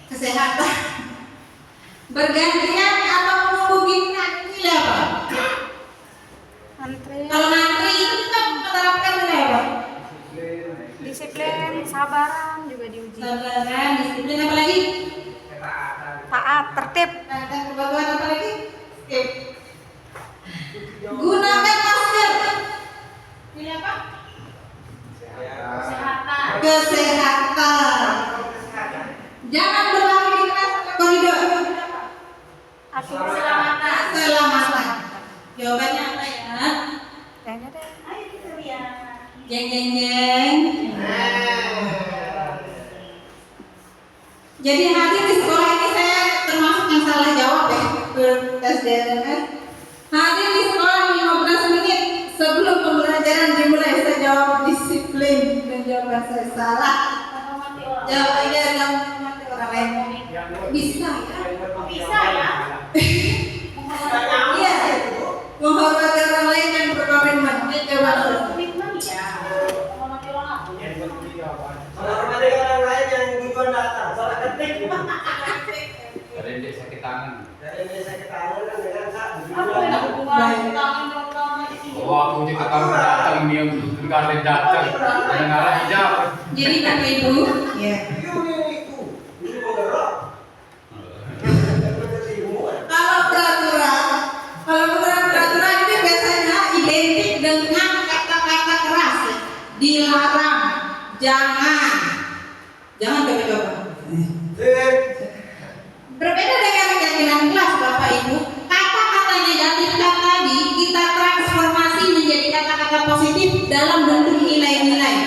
Kesehatan. Bergantian atau menunggu giliran. Nilai apa? Antri. Kalau ngantri itu kita menerapkan nilai apa? Disiplin, sabaran juga diuji. Sabaran, disiplin, apa lagi? Taat, tertib. Dan kepatuhan apa lagi? Skip. Gunakan masker. Nilai apa? Kesehatan. Kesehatan. Jangan berlari di tengah koridor. Keselamatan. Keselamatan. Jawabannya apa ya? Kayaknya deh. Ayo kita lihat. Jeng jeng jeng. Jadi hadir di sekolah ini saya termasuk yang salah jawab ya. Tes DNS. Hadir di sekolah 15 menit sebelum pembelajaran dimulai, saya jawab disiplin dan jawaban saya salah. Menghormati orang. Jawabannya adalah menghormati orang lain. Bisa ya? Bisa ya? Iya. Menghormati orang lain dan berkomitmen. Ini jawaban saya. Komitmen ya. Menghormati orang lain. Menghormati orang lain yang duluan datang, salah ketik gitu. Ada yang sakit tangan. Dari Indonesia ke tangan kan dengan saat Apa yang hubungan tangan pertama di sini? Oh, aku juga tahu datang ini yang dengar datang. Dengar hijab. Jadi Bapak Ibu, ya. itu bergerak. Kalau peraturan ini biasanya identik dengan kata-kata keras. Dilarang, jangan coba-coba. Berbeda dengan keyakinan kelas Bapak Ibu, kata-kata negatif tadi kita transformasi menjadi kata-kata positif dalam bentuk nilai-nilai.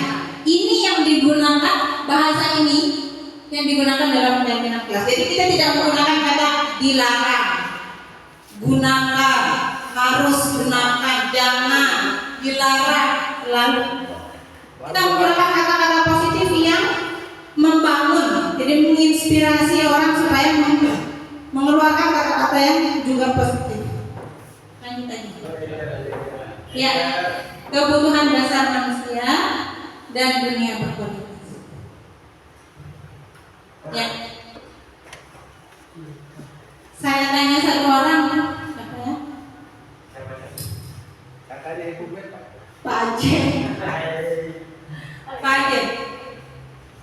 Ini yang digunakan, bahasa ini yang digunakan dalam keyakinan kelas. Jadi kita tidak menggunakan kata dilarang, gunakan, harus gunakan, jangan, dilarang, lalu. Kita menggunakan kata-kata positif yang membangun, jadi menginspirasi orang supaya mengeluarkan kata-kata yang juga positif. Lanjut lagi. Ya, kebutuhan dasar manusia dan dunia berpolitik. Ya. Saya tanya satu orang, apa ya? Katanya Ibu gue Pak Aceh. Pak Aceh.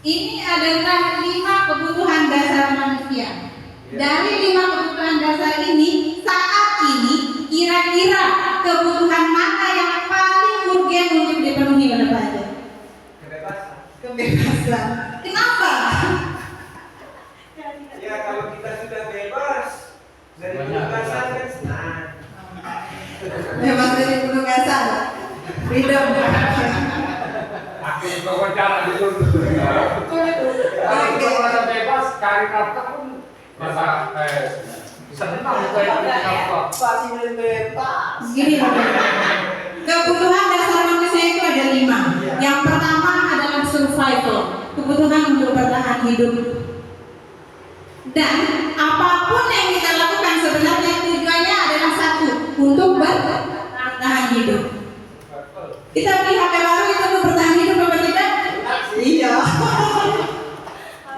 Ini adalah 5 kebutuhan dasar manusia. Dari 5 kebutuhan dasar ini, saat ini kira-kira kebutuhan mana yang paling urgen untuk dipenuhi oleh Pak Aceh? Kebebasan. Kenapa? Ya kalau kita sudah bebas dari penugasan kan senang. Bebas dari penugasan. Freedom. Aku juga wawancara di situ. Kalau kita merasa bebas, cari nafkah pun masa bisa tenang kayak nafkah. Gini loh. Kebutuhan dasar manusia itu ada 5. Yang pertama adalah survival, kebutuhan untuk bertahan hidup. Dan apapun yang kita lakukan sebenarnya tujuannya adalah satu, untuk bertahan hidup. Kita beli HP baru itu untuk bertahan hidup apa tidak? Iya.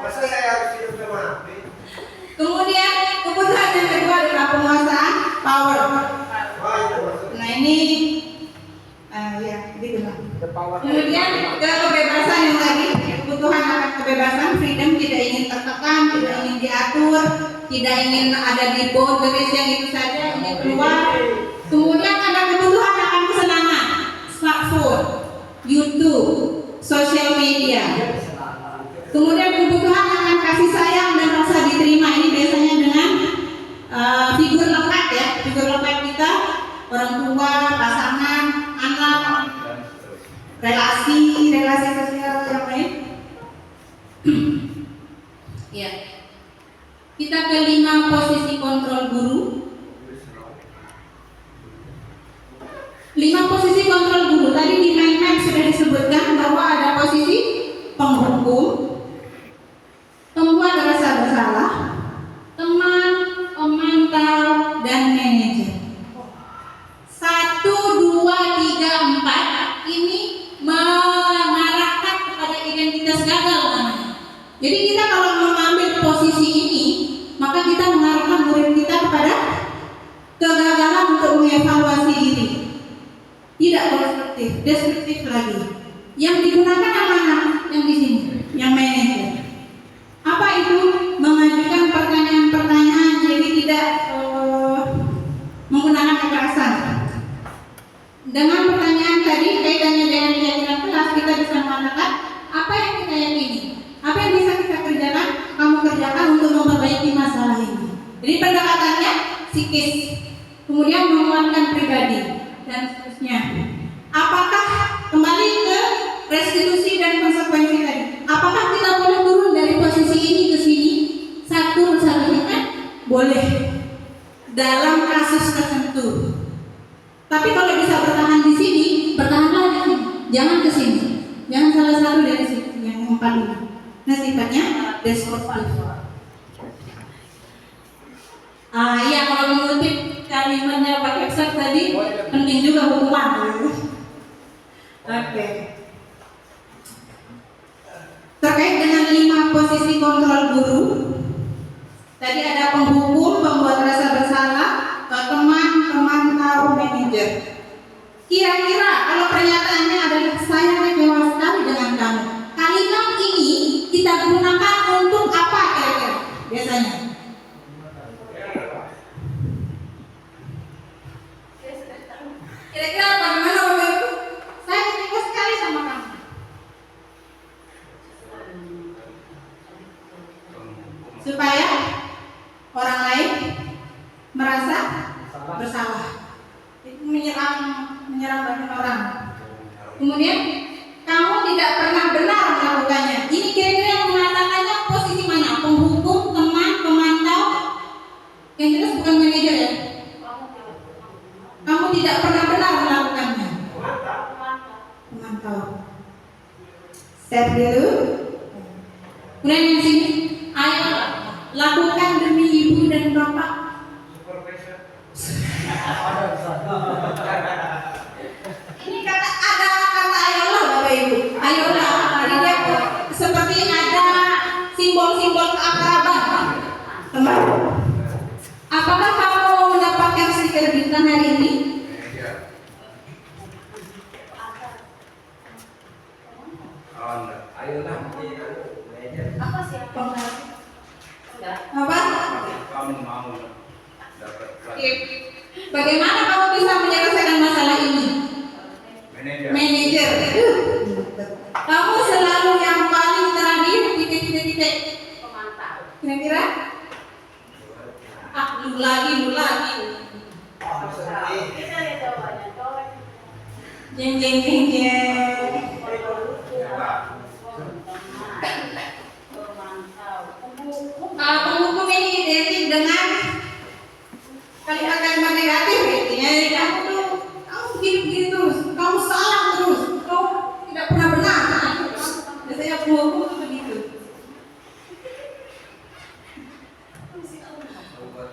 Masa saya harus hidup sama HP? Kemudian kebutuhan yang kedua adalah penguasaan, power. Wah, itu maksudnya. Nah ini, ya gitu lah. Kemudian kebebasan yang tadi, kebutuhan akan kebebasan, freedom, tidak ingin tertekan, tidak ingin diatur, tidak ingin ada di boundaries yang itu saja, ingin keluar. Kemudian ada kebutuhan akan kesenangan, smartphone, YouTube, sosial media. Kemudian kebutuhan akan kasih sayang dan rasa diterima. Ini biasanya dengan figur lekat ya, figur lekat kita, orang tua, pasangan, anak, relasi. relasi sosial yang lain. Ya. Kita ke 5 posisi kontrol guru. 5 posisi kontrol guru. Tadi di mind map sudah disebutkan bahwa ada posisi penghukum, pembuat rasa bersalah, teman, pemantau, dan manajer. 1, 2, 3, 4 ini mengarahkan kepada identitas gagal namanya. Jadi kita kalau mengambil posisi ini, maka kita mengarahkan murid kita kepada kegagalan untuk mengevaluasi diri. Tidak konstruktif, destruktif lagi. Yang digunakan yang mana? Yang di sini, yang manajer. Apa itu? Mengajukan pertanyaan-pertanyaan, jadi tidak menggunakan kekerasan. Dengan pertanyaan tadi kaitannya dengan keyakinan kelas, kita bisa mengatakan apa yang kita yakini, apa yang bisa kita kerjakan, kamu kerjakan untuk memperbaiki masalah ini. Jadi pendekatannya psikis, kemudian menguatkan pribadi, dan seterusnya. Apakah kembali ke restitusi dan konsekuensi tadi? Apakah kita boleh turun dari posisi ini ke sini? Satu kan? Boleh dalam kasus tertentu. Tapi kalau bisa bertahan di sini, bertahanlah di sini. Jangan ke sini. Jangan salah satu dari sini yang 4 ini. Nah, sifatnya destruktif. Iya, kalau mengutip kalimatnya Pak Kepsat tadi, penting juga hukuman. Oke. Terkait dengan 5 posisi kontrol guru, tadi ada penghukum, pembuat rasa bersalah, teman, pemantau, manajer. Kira-kira kalau pernyataannya adalah saya kecewa sekali dengan kamu, kalimat ini kita gunakan untuk apa kira-kira? Biasanya kira-kira bagaimana waktu itu? Saya kecewa sekali sama kamu. Supaya orang lain merasa bersalah. Itu menyerang banyak orang. Kemudian kamu tidak pernah benar melakukannya. Ini kira-kira yang mengatakannya posisi mana? Penghukum, teman, pemantau. Yang jelas bukan manajer ya. Kamu tidak pernah benar melakukannya. Pemantau. Set dulu. Kemudian yang sini, ayo lakukan demi ibu dan bapak. Ini kata ada kata ayolah Bapak Ibu. Ayolah. Jadi dia seperti ada simbol-simbol keakraban. Teman. Apakah kamu mau mendapatkan stiker bintang hari ini? Ayolah. Apa sih? Apa? Kamu mau dapat Bagaimana kamu bisa menyelesaikan masalah ini? Manajer. Kamu selalu yang paling terakhir titik. Kira-kira? Lu lagi. Jeng. Penghukum ini identik dengan kalimat-kalimat negatif, artinya kamu begini terus, kamu salah terus, kamu tidak pernah benar. Biasanya penghukum itu begitu.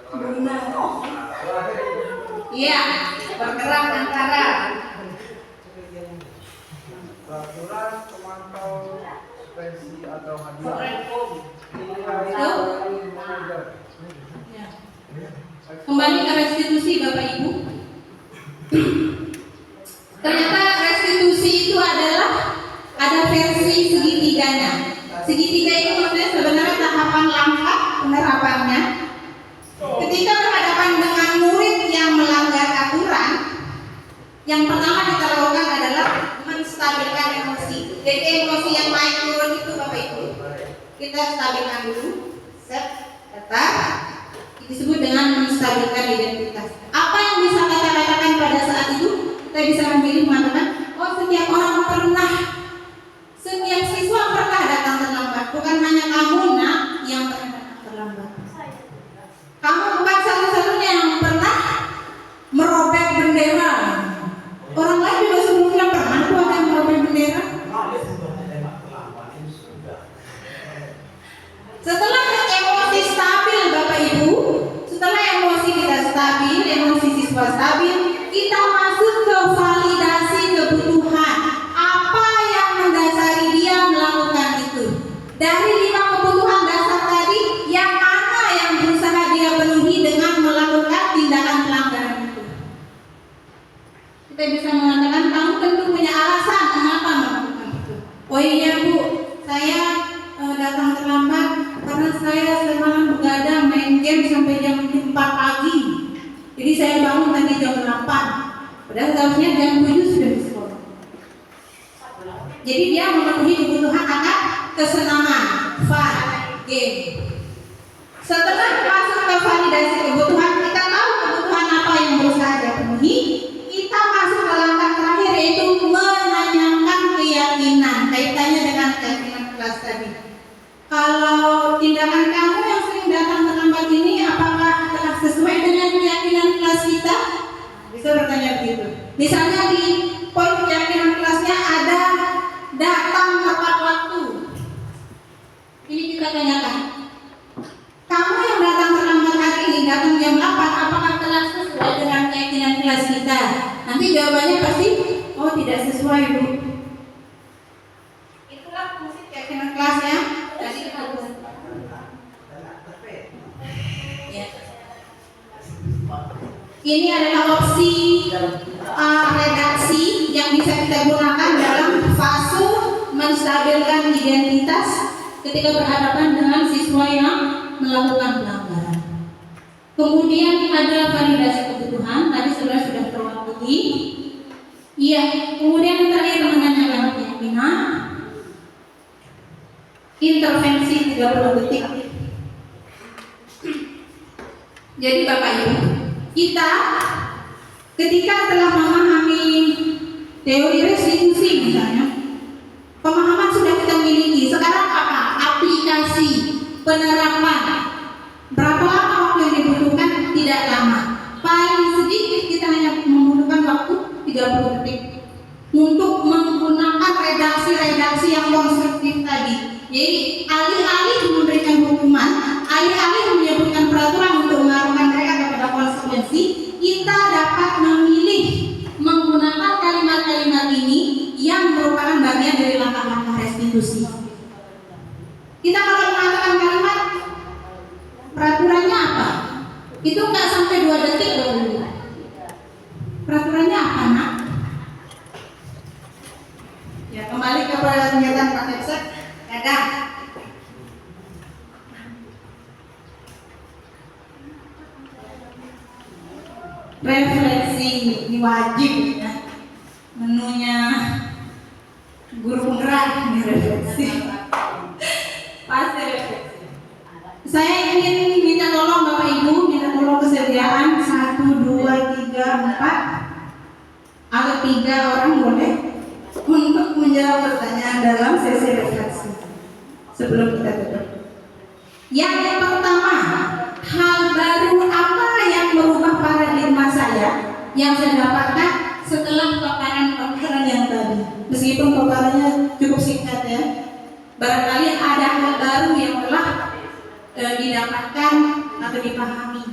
Benar. Iya, bergerak antara Peraturan pemantau pensi atau hadiah. Kembali ke restitusi Bapak Ibu. Ternyata restitusi itu adalah ada versi segitiganya. Segitiga itu maksudnya sebenarnya tahapan langkah penerapannya. Ketika berhadapan dengan murid yang melanggar aturan, yang pertama kita lakukan adalah menstabilkan emosi. Jadi emosi yang naik turun itu Bapak Ibu, kita stabilkan dulu. Set, tetap. Disebut dengan menstabilkan identitas. Apa yang bisa kita katakan pada saat itu? Kita bisa memilih mengatakan, oh setiap orang pernah Jadi dia memenuhi kebutuhan akan kesenangan, fun, game. Setelah masuk ke validasi kebutuhan, kita tahu kebutuhan apa yang berusaha dia penuhi. Kita masuk ke langkah terakhir, yaitu menanyakan keyakinan. Kaitannya dengan keyakinan kelas tadi. Kalau tindakan kamu yang sering datang terlambat ini, apakah telah sesuai dengan keyakinan kelas kita? Bisa bertanya begitu. Misalnya di poin keyakinan kelasnya ada datang tepat waktu. Ini kita tanyakan. Kamu yang datang terlambat hari ini, datang jam 8, apakah telah sesuai dengan keyakinan kelas kita? Nanti jawabannya pasti, oh tidak sesuai, Bu. Itulah fungsi keyakinan kelasnya. Tadi kita ya. Ini adalah opsi redaksi yang bisa kita gunakan dalam fase menstabilkan identitas ketika berhadapan dengan siswa yang melakukan pelanggaran. Kemudian ada validasi kebutuhan, tadi sudah terwakili. Iya, kemudian yang terakhir menanyakan keyakinan. Intervensi 30 detik. Jadi Bapak Ibu, kita ketika telah memahami teori restitusi misalnya, pemahaman sudah kita miliki. Sekarang apa? Aplikasi, penerapan. Berapa lama waktu yang dibutuhkan? Tidak lama. Paling sedikit kita hanya membutuhkan waktu 30 detik untuk menggunakan redaksi-redaksi yang konstruktif tadi. Jadi alih-alih memberikan hukuman, alih-alih menyebutkan peraturan untuk mengarahkan mereka kepada konsekuensi, kita dapat memilih menggunakan kalimat-kalimat ini yang merupakan bagian dari langkah-langkah restitusi. Kita kalau mengatakan kalimat, peraturannya apa? Itu nggak sampai 2 detik loh. Peraturannya apa, Nak? Ya, kembali kepada pernyataan Pak Eksak. Ada. Refleksi ini wajib ya. Menunya guru penggerak ini refleksi. Pasti refleksi. Saya ingin minta tolong Bapak Ibu, minta tolong kesediaan 1, 2, 3, 4 atau 3 orang boleh untuk menjawab pertanyaan dalam sesi refleksi sebelum kita tutup. Yang pertama, hal baru apa yang merubah paradigma saya yang saya dapatkan setelah paparan yang tadi? Meskipun paparannya cukup singkat ya, barangkali ada hal baru yang telah didapatkan atau dipahami.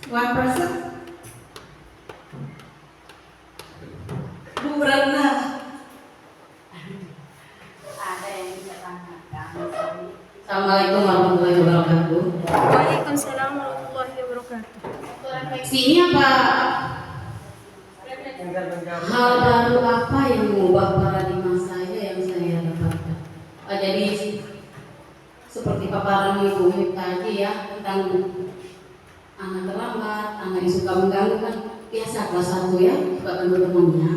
One person. Bu Ratna. Ada yang bisa tanyakan. Assalamualaikum warahmatullahi wabarakatuh. Waalaikumsalam warahmatullahi wabarakatuh. Sini apa? Hal baru apa yang mengubah paradigma saya yang saya dapatkan? Jadi seperti paparan Ibu tadi ya tentang anak terlambat, anak yang suka mengganggu kan biasa kelas 1 ya, suka ganggu temannya.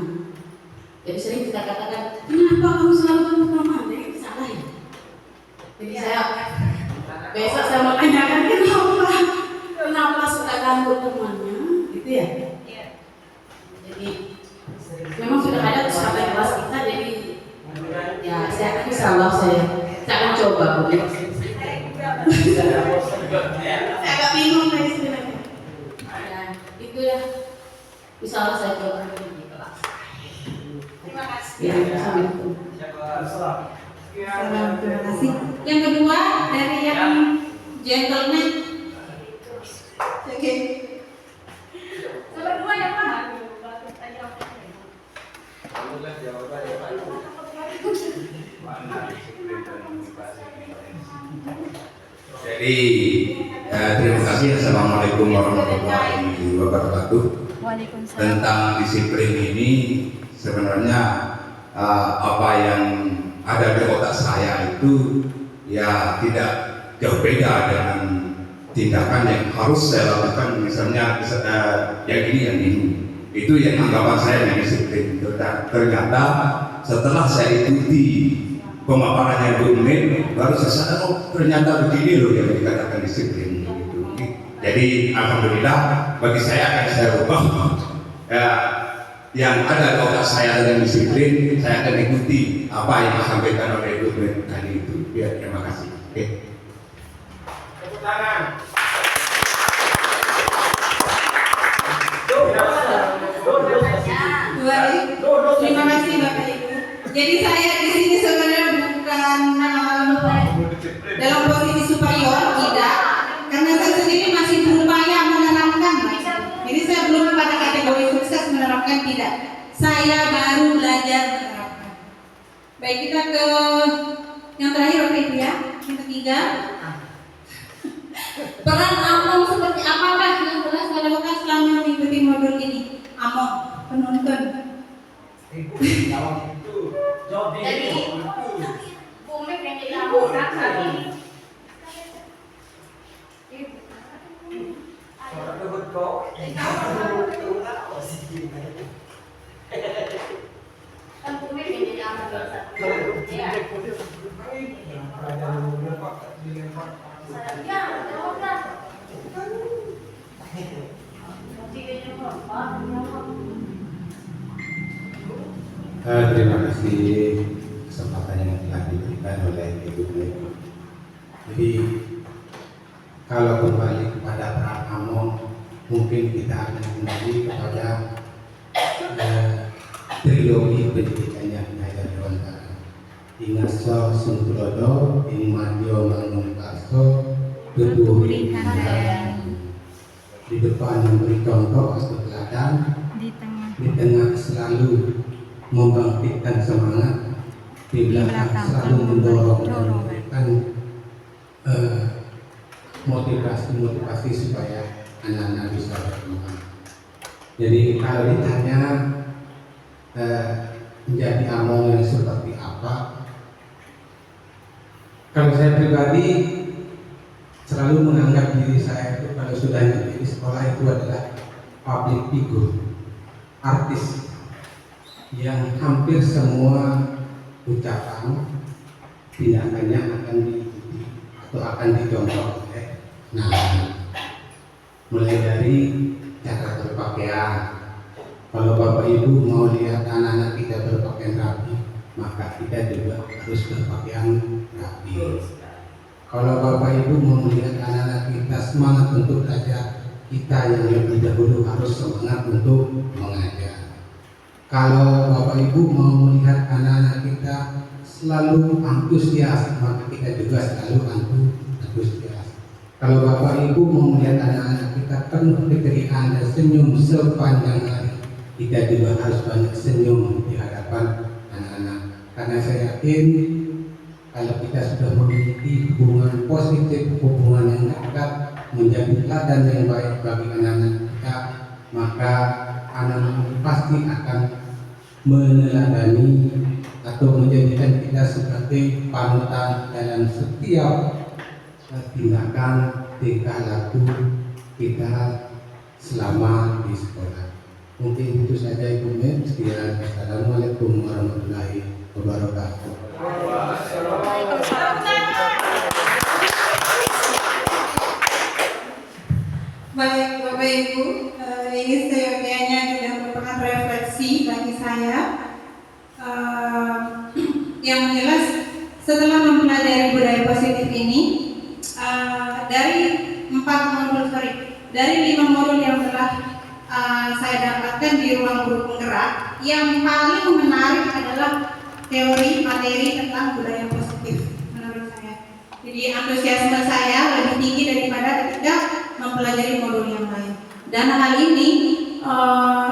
Jadi sering kita katakan, kenapa kamu selalu ganggu teman? Jadi salah ya. Jadi saya besok saya mau tanyakan kenapa suka ganggu temannya, gitu ya? Jadi memang sudah ada sampai kelas kita, jadi ya saya insya Allah saya akan coba. Saya agak bingung tadi sebenarnya. Ya, itu ya. Insya Allah saya coba di kelas. Terima kasih. Ya, assalamualaikum. Terima kasih. Yang kedua dari yang gentleman. Oke. Nomor 2 yang mana? Jadi terima kasih. Assalamualaikum warahmatullahi wabarakatuh. Waalaikumsalam. Tentang disiplin ini sebenarnya apa yang ada di otak saya itu ya tidak jauh beda dengan tindakan yang harus saya lakukan, misalnya yang ini itu yang anggapan saya yang disiplin. Ternyata setelah saya ikuti pemaparannya Bu Umin, baru saya sadar, oh ternyata begini loh yang dikatakan disiplin gitu. Jadi alhamdulillah bagi saya akan saya ubah ya, yang ada di otak saya dengan disiplin, saya akan ikuti apa yang disampaikan oleh Bu Umin tadi itu. Ya, terima kasih. Oke. Tepuk tangan. Terima kasih Bapak Ibu. Jadi saya di sini sebenarnya bukan dalam posisi superior, tidak. Karena saya sendiri masih berupaya menerapkan. Jadi saya belum pada kategori sukses menerapkan, tidak. Saya baru belajar menerapkan. Baik, kita ke yang terakhir Bapak Ibu ya. Yang ketiga. Peran AMOM seperti apakah yang telah saya lakukan selama mengikuti modul ini? AMOM, penonton. Jawab itu. Jawab Jadi, diri. Bumi yang dilakukan saat ini. Orang tersebut kok. Kan Bumi yang dilakukan saat ini. Ya. Ya, jawablah. Terima kasih kesempatan yang telah diberikan oleh Ibu Mega. Jadi kalau kembali kepada peran AMOM, mungkin kita akan kembali kepada trilogi pendidikan yang ada di antara Ingaso Suntulodo, Ingmadio Mangunkarso, Tuturi Handayani. Di depan memberi contoh atau teladan, di tengah selalu membangkitkan semangat, di belakang selalu mendorong dan memberikan motivasi supaya anak-anak bisa berkembang. Jadi kalau ditanya menjadi AMOM yang seperti apa, kalau saya pribadi selalu menganggap diri saya itu kalau sudah di sekolah itu adalah public figure, artis yang hampir semua ucapan tindakannya akan diikuti atau akan dicontoh oleh mulai dari cara berpakaian. Kalau Bapak Ibu mau lihat anak-anak kita berpakaian rapi, maka kita juga harus berpakaian rapi. Kalau Bapak Ibu mau melihat anak-anak kita semangat untuk belajar, kita yang lebih dahulu harus semangat untuk mengajar. Kalau Bapak Ibu mau melihat anak-anak kita selalu antusias, maka kita juga selalu antusias. Kalau Bapak Ibu mau melihat anak-anak kita penuh keceriaan dan senyum sepanjang hari, kita juga harus banyak senyum di hadapan anak-anak. Karena saya yakin kalau kita sudah memiliki hubungan positif, hubungan yang dekat, menjadi teladan yang baik bagi anak-anak kita, maka anak-anak pasti akan meneladani atau menjadikan kita sebagai panutan dalam setiap tindakan tingkah laku kita selama di sekolah. Mungkin itu saja Ibu Mem. Sekian. Assalamualaikum warahmatullahi wabarakatuh. Baik Bapak Ibu, ini seyogianya juga merupakan refleksi bagi saya. Yang jelas setelah mempelajari budaya positif ini, dari 5 modul yang telah saya dapatkan di ruang guru penggerak, yang paling menarik adalah teori materi tentang budaya positif menurut saya. Jadi antusiasme saya lebih tinggi daripada ketika mempelajari modul yang lain. Dan hal ini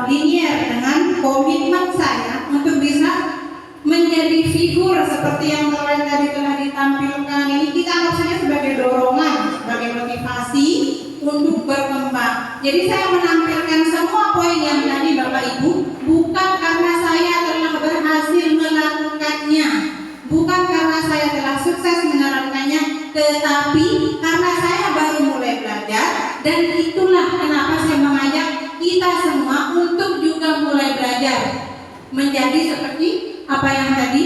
linier dengan komitmen saya untuk bisa menjadi figur seperti yang tadi telah ditampilkan ini. Kita anggap saja sebagai dorongan, sebagai motivasi untuk berkembang. Jadi saya menampilkan semua poin yang tadi Bapak Ibu bukan karena saya telah berhasil melakukannya, bukan karena saya telah sukses menerapkannya, tetapi karena saya baru mulai belajar. Dan itulah kenapa saya mengajak kita semua untuk juga mulai belajar menjadi seperti apa yang tadi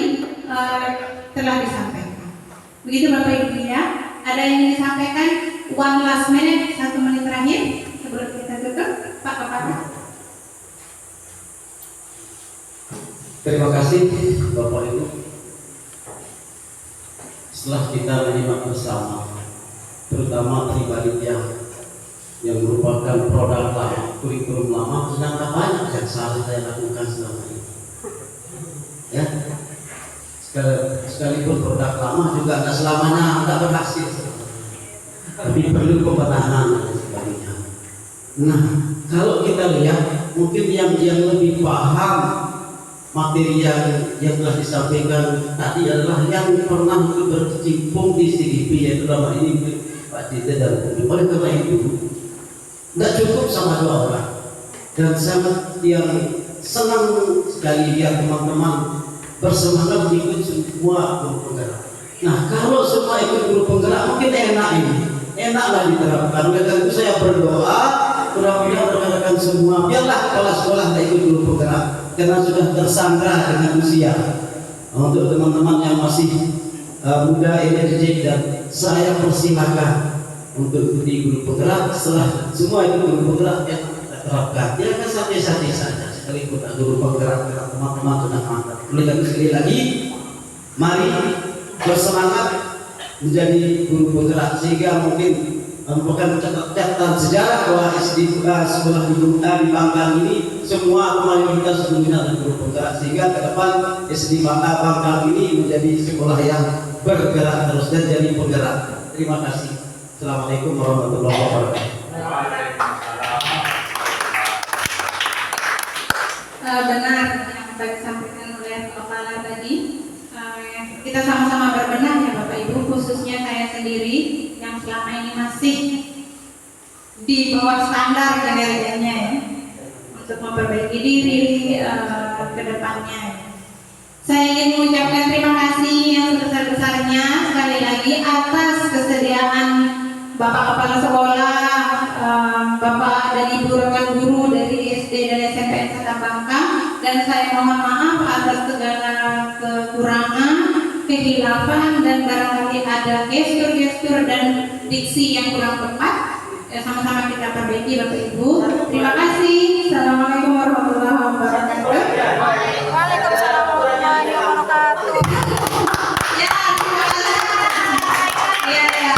telah disampaikan. Begitu Bapak Ibu ya. Ada yang ingin disampaikan? One last minute, 1 menit terakhir sebelum kita tutup. Pak Kepala. Terima kasih Bapak Ibu. Setelah kita menyimak bersama, terutama pribadi yang merupakan produk lama, kurikulum lama, ternyata banyak yang salah saya lakukan selama ini. Ya, sekalipun produk lama juga nggak selamanya nggak berhasil, tapi perlu pembenahan dan sebagainya. Nah, kalau kita lihat, mungkin yang lebih paham materi yang telah disampaikan tadi adalah yang pernah berkecimpung di CDP, yaitu dalam ini Pak Tite dan Bumi. Oleh karena itu, tidak cukup sama 2 orang, dan sangat yang senang sekali lihat teman-teman bersemangat ikut semua guru penggerak. Nah, kalau semua ikut guru penggerak mungkin enaklah diterapkan. Oleh karena itu saya berdoa mudah-mudahan rekan-rekan semua biarlah kepala sekolah tak ikut guru penggerak karena sudah tersandra dengan usia. Untuk teman-teman yang masih muda, energi, dan saya persilakan untuk ikuti guru penggerak. Setelah semua itu guru penggerak yang kita terapkan, ya kan santai-santai saja sekalipun guru penggerak teman-teman sudah mantap. Oleh karena sekali lagi, mari bersemangat menjadi guru penggerak sehingga mungkin merupakan catatan sejarah bahwa SD sekolah di Bangkal ini semua mayoritas dominan guru penggerak, sehingga ke depan SD Bangkal ini menjadi sekolah yang bergerak terus dan jadi penggerak. Terima kasih. Assalamualaikum warahmatullahi wabarakatuh. Benar yang disampaikan oleh Kepala tadi. Kita sama-sama berbenah ya Bapak Ibu, khususnya saya sendiri yang selama ini masih di bawah standar kinerjanya ya, untuk memperbaiki diri ke depannya. Saya ingin mengucapkan terima kasih yang sebesar-besarnya sekali lagi atas kesediaan Bapak Kepala Sekolah, Bapak dan Ibu rekan guru dari SD dan SMPN Kota Bangka, dan saya mohon maaf atas segala kekurangan, kehilafan, dan barangkali ada gestur-gestur dan diksi yang kurang tepat. Sama-sama kita perbaiki Bapak Ibu. Terima kasih. Assalamualaikum warahmatullahi wabarakatuh. Waalaikumsalam warahmatullahi wabarakatuh. Ya, terima kasih. Ya, ya.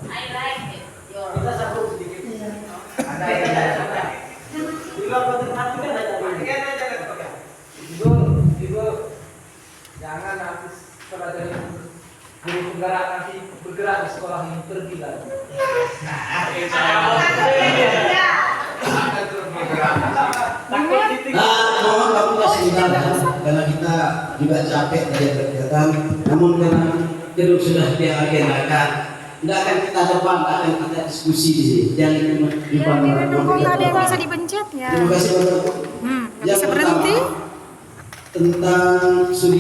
I like it. Your Kita sambung sedikit. Ada Di luar konsentrasi kan ada. Ibu, jangan nanti setelah dari guru penggerak nanti bergerak di sekolah ini pergi lagi. Mohon kamu kasih karena kita juga capek dari kegiatan. Namun karena itu sudah diagendakan, tidak akan kita depan, akan kita diskusi di sini. Jangan di depan. Kok ada yang bisa dipencet ya? Terima kasih Bapak. Bisa berhenti? Tentang studi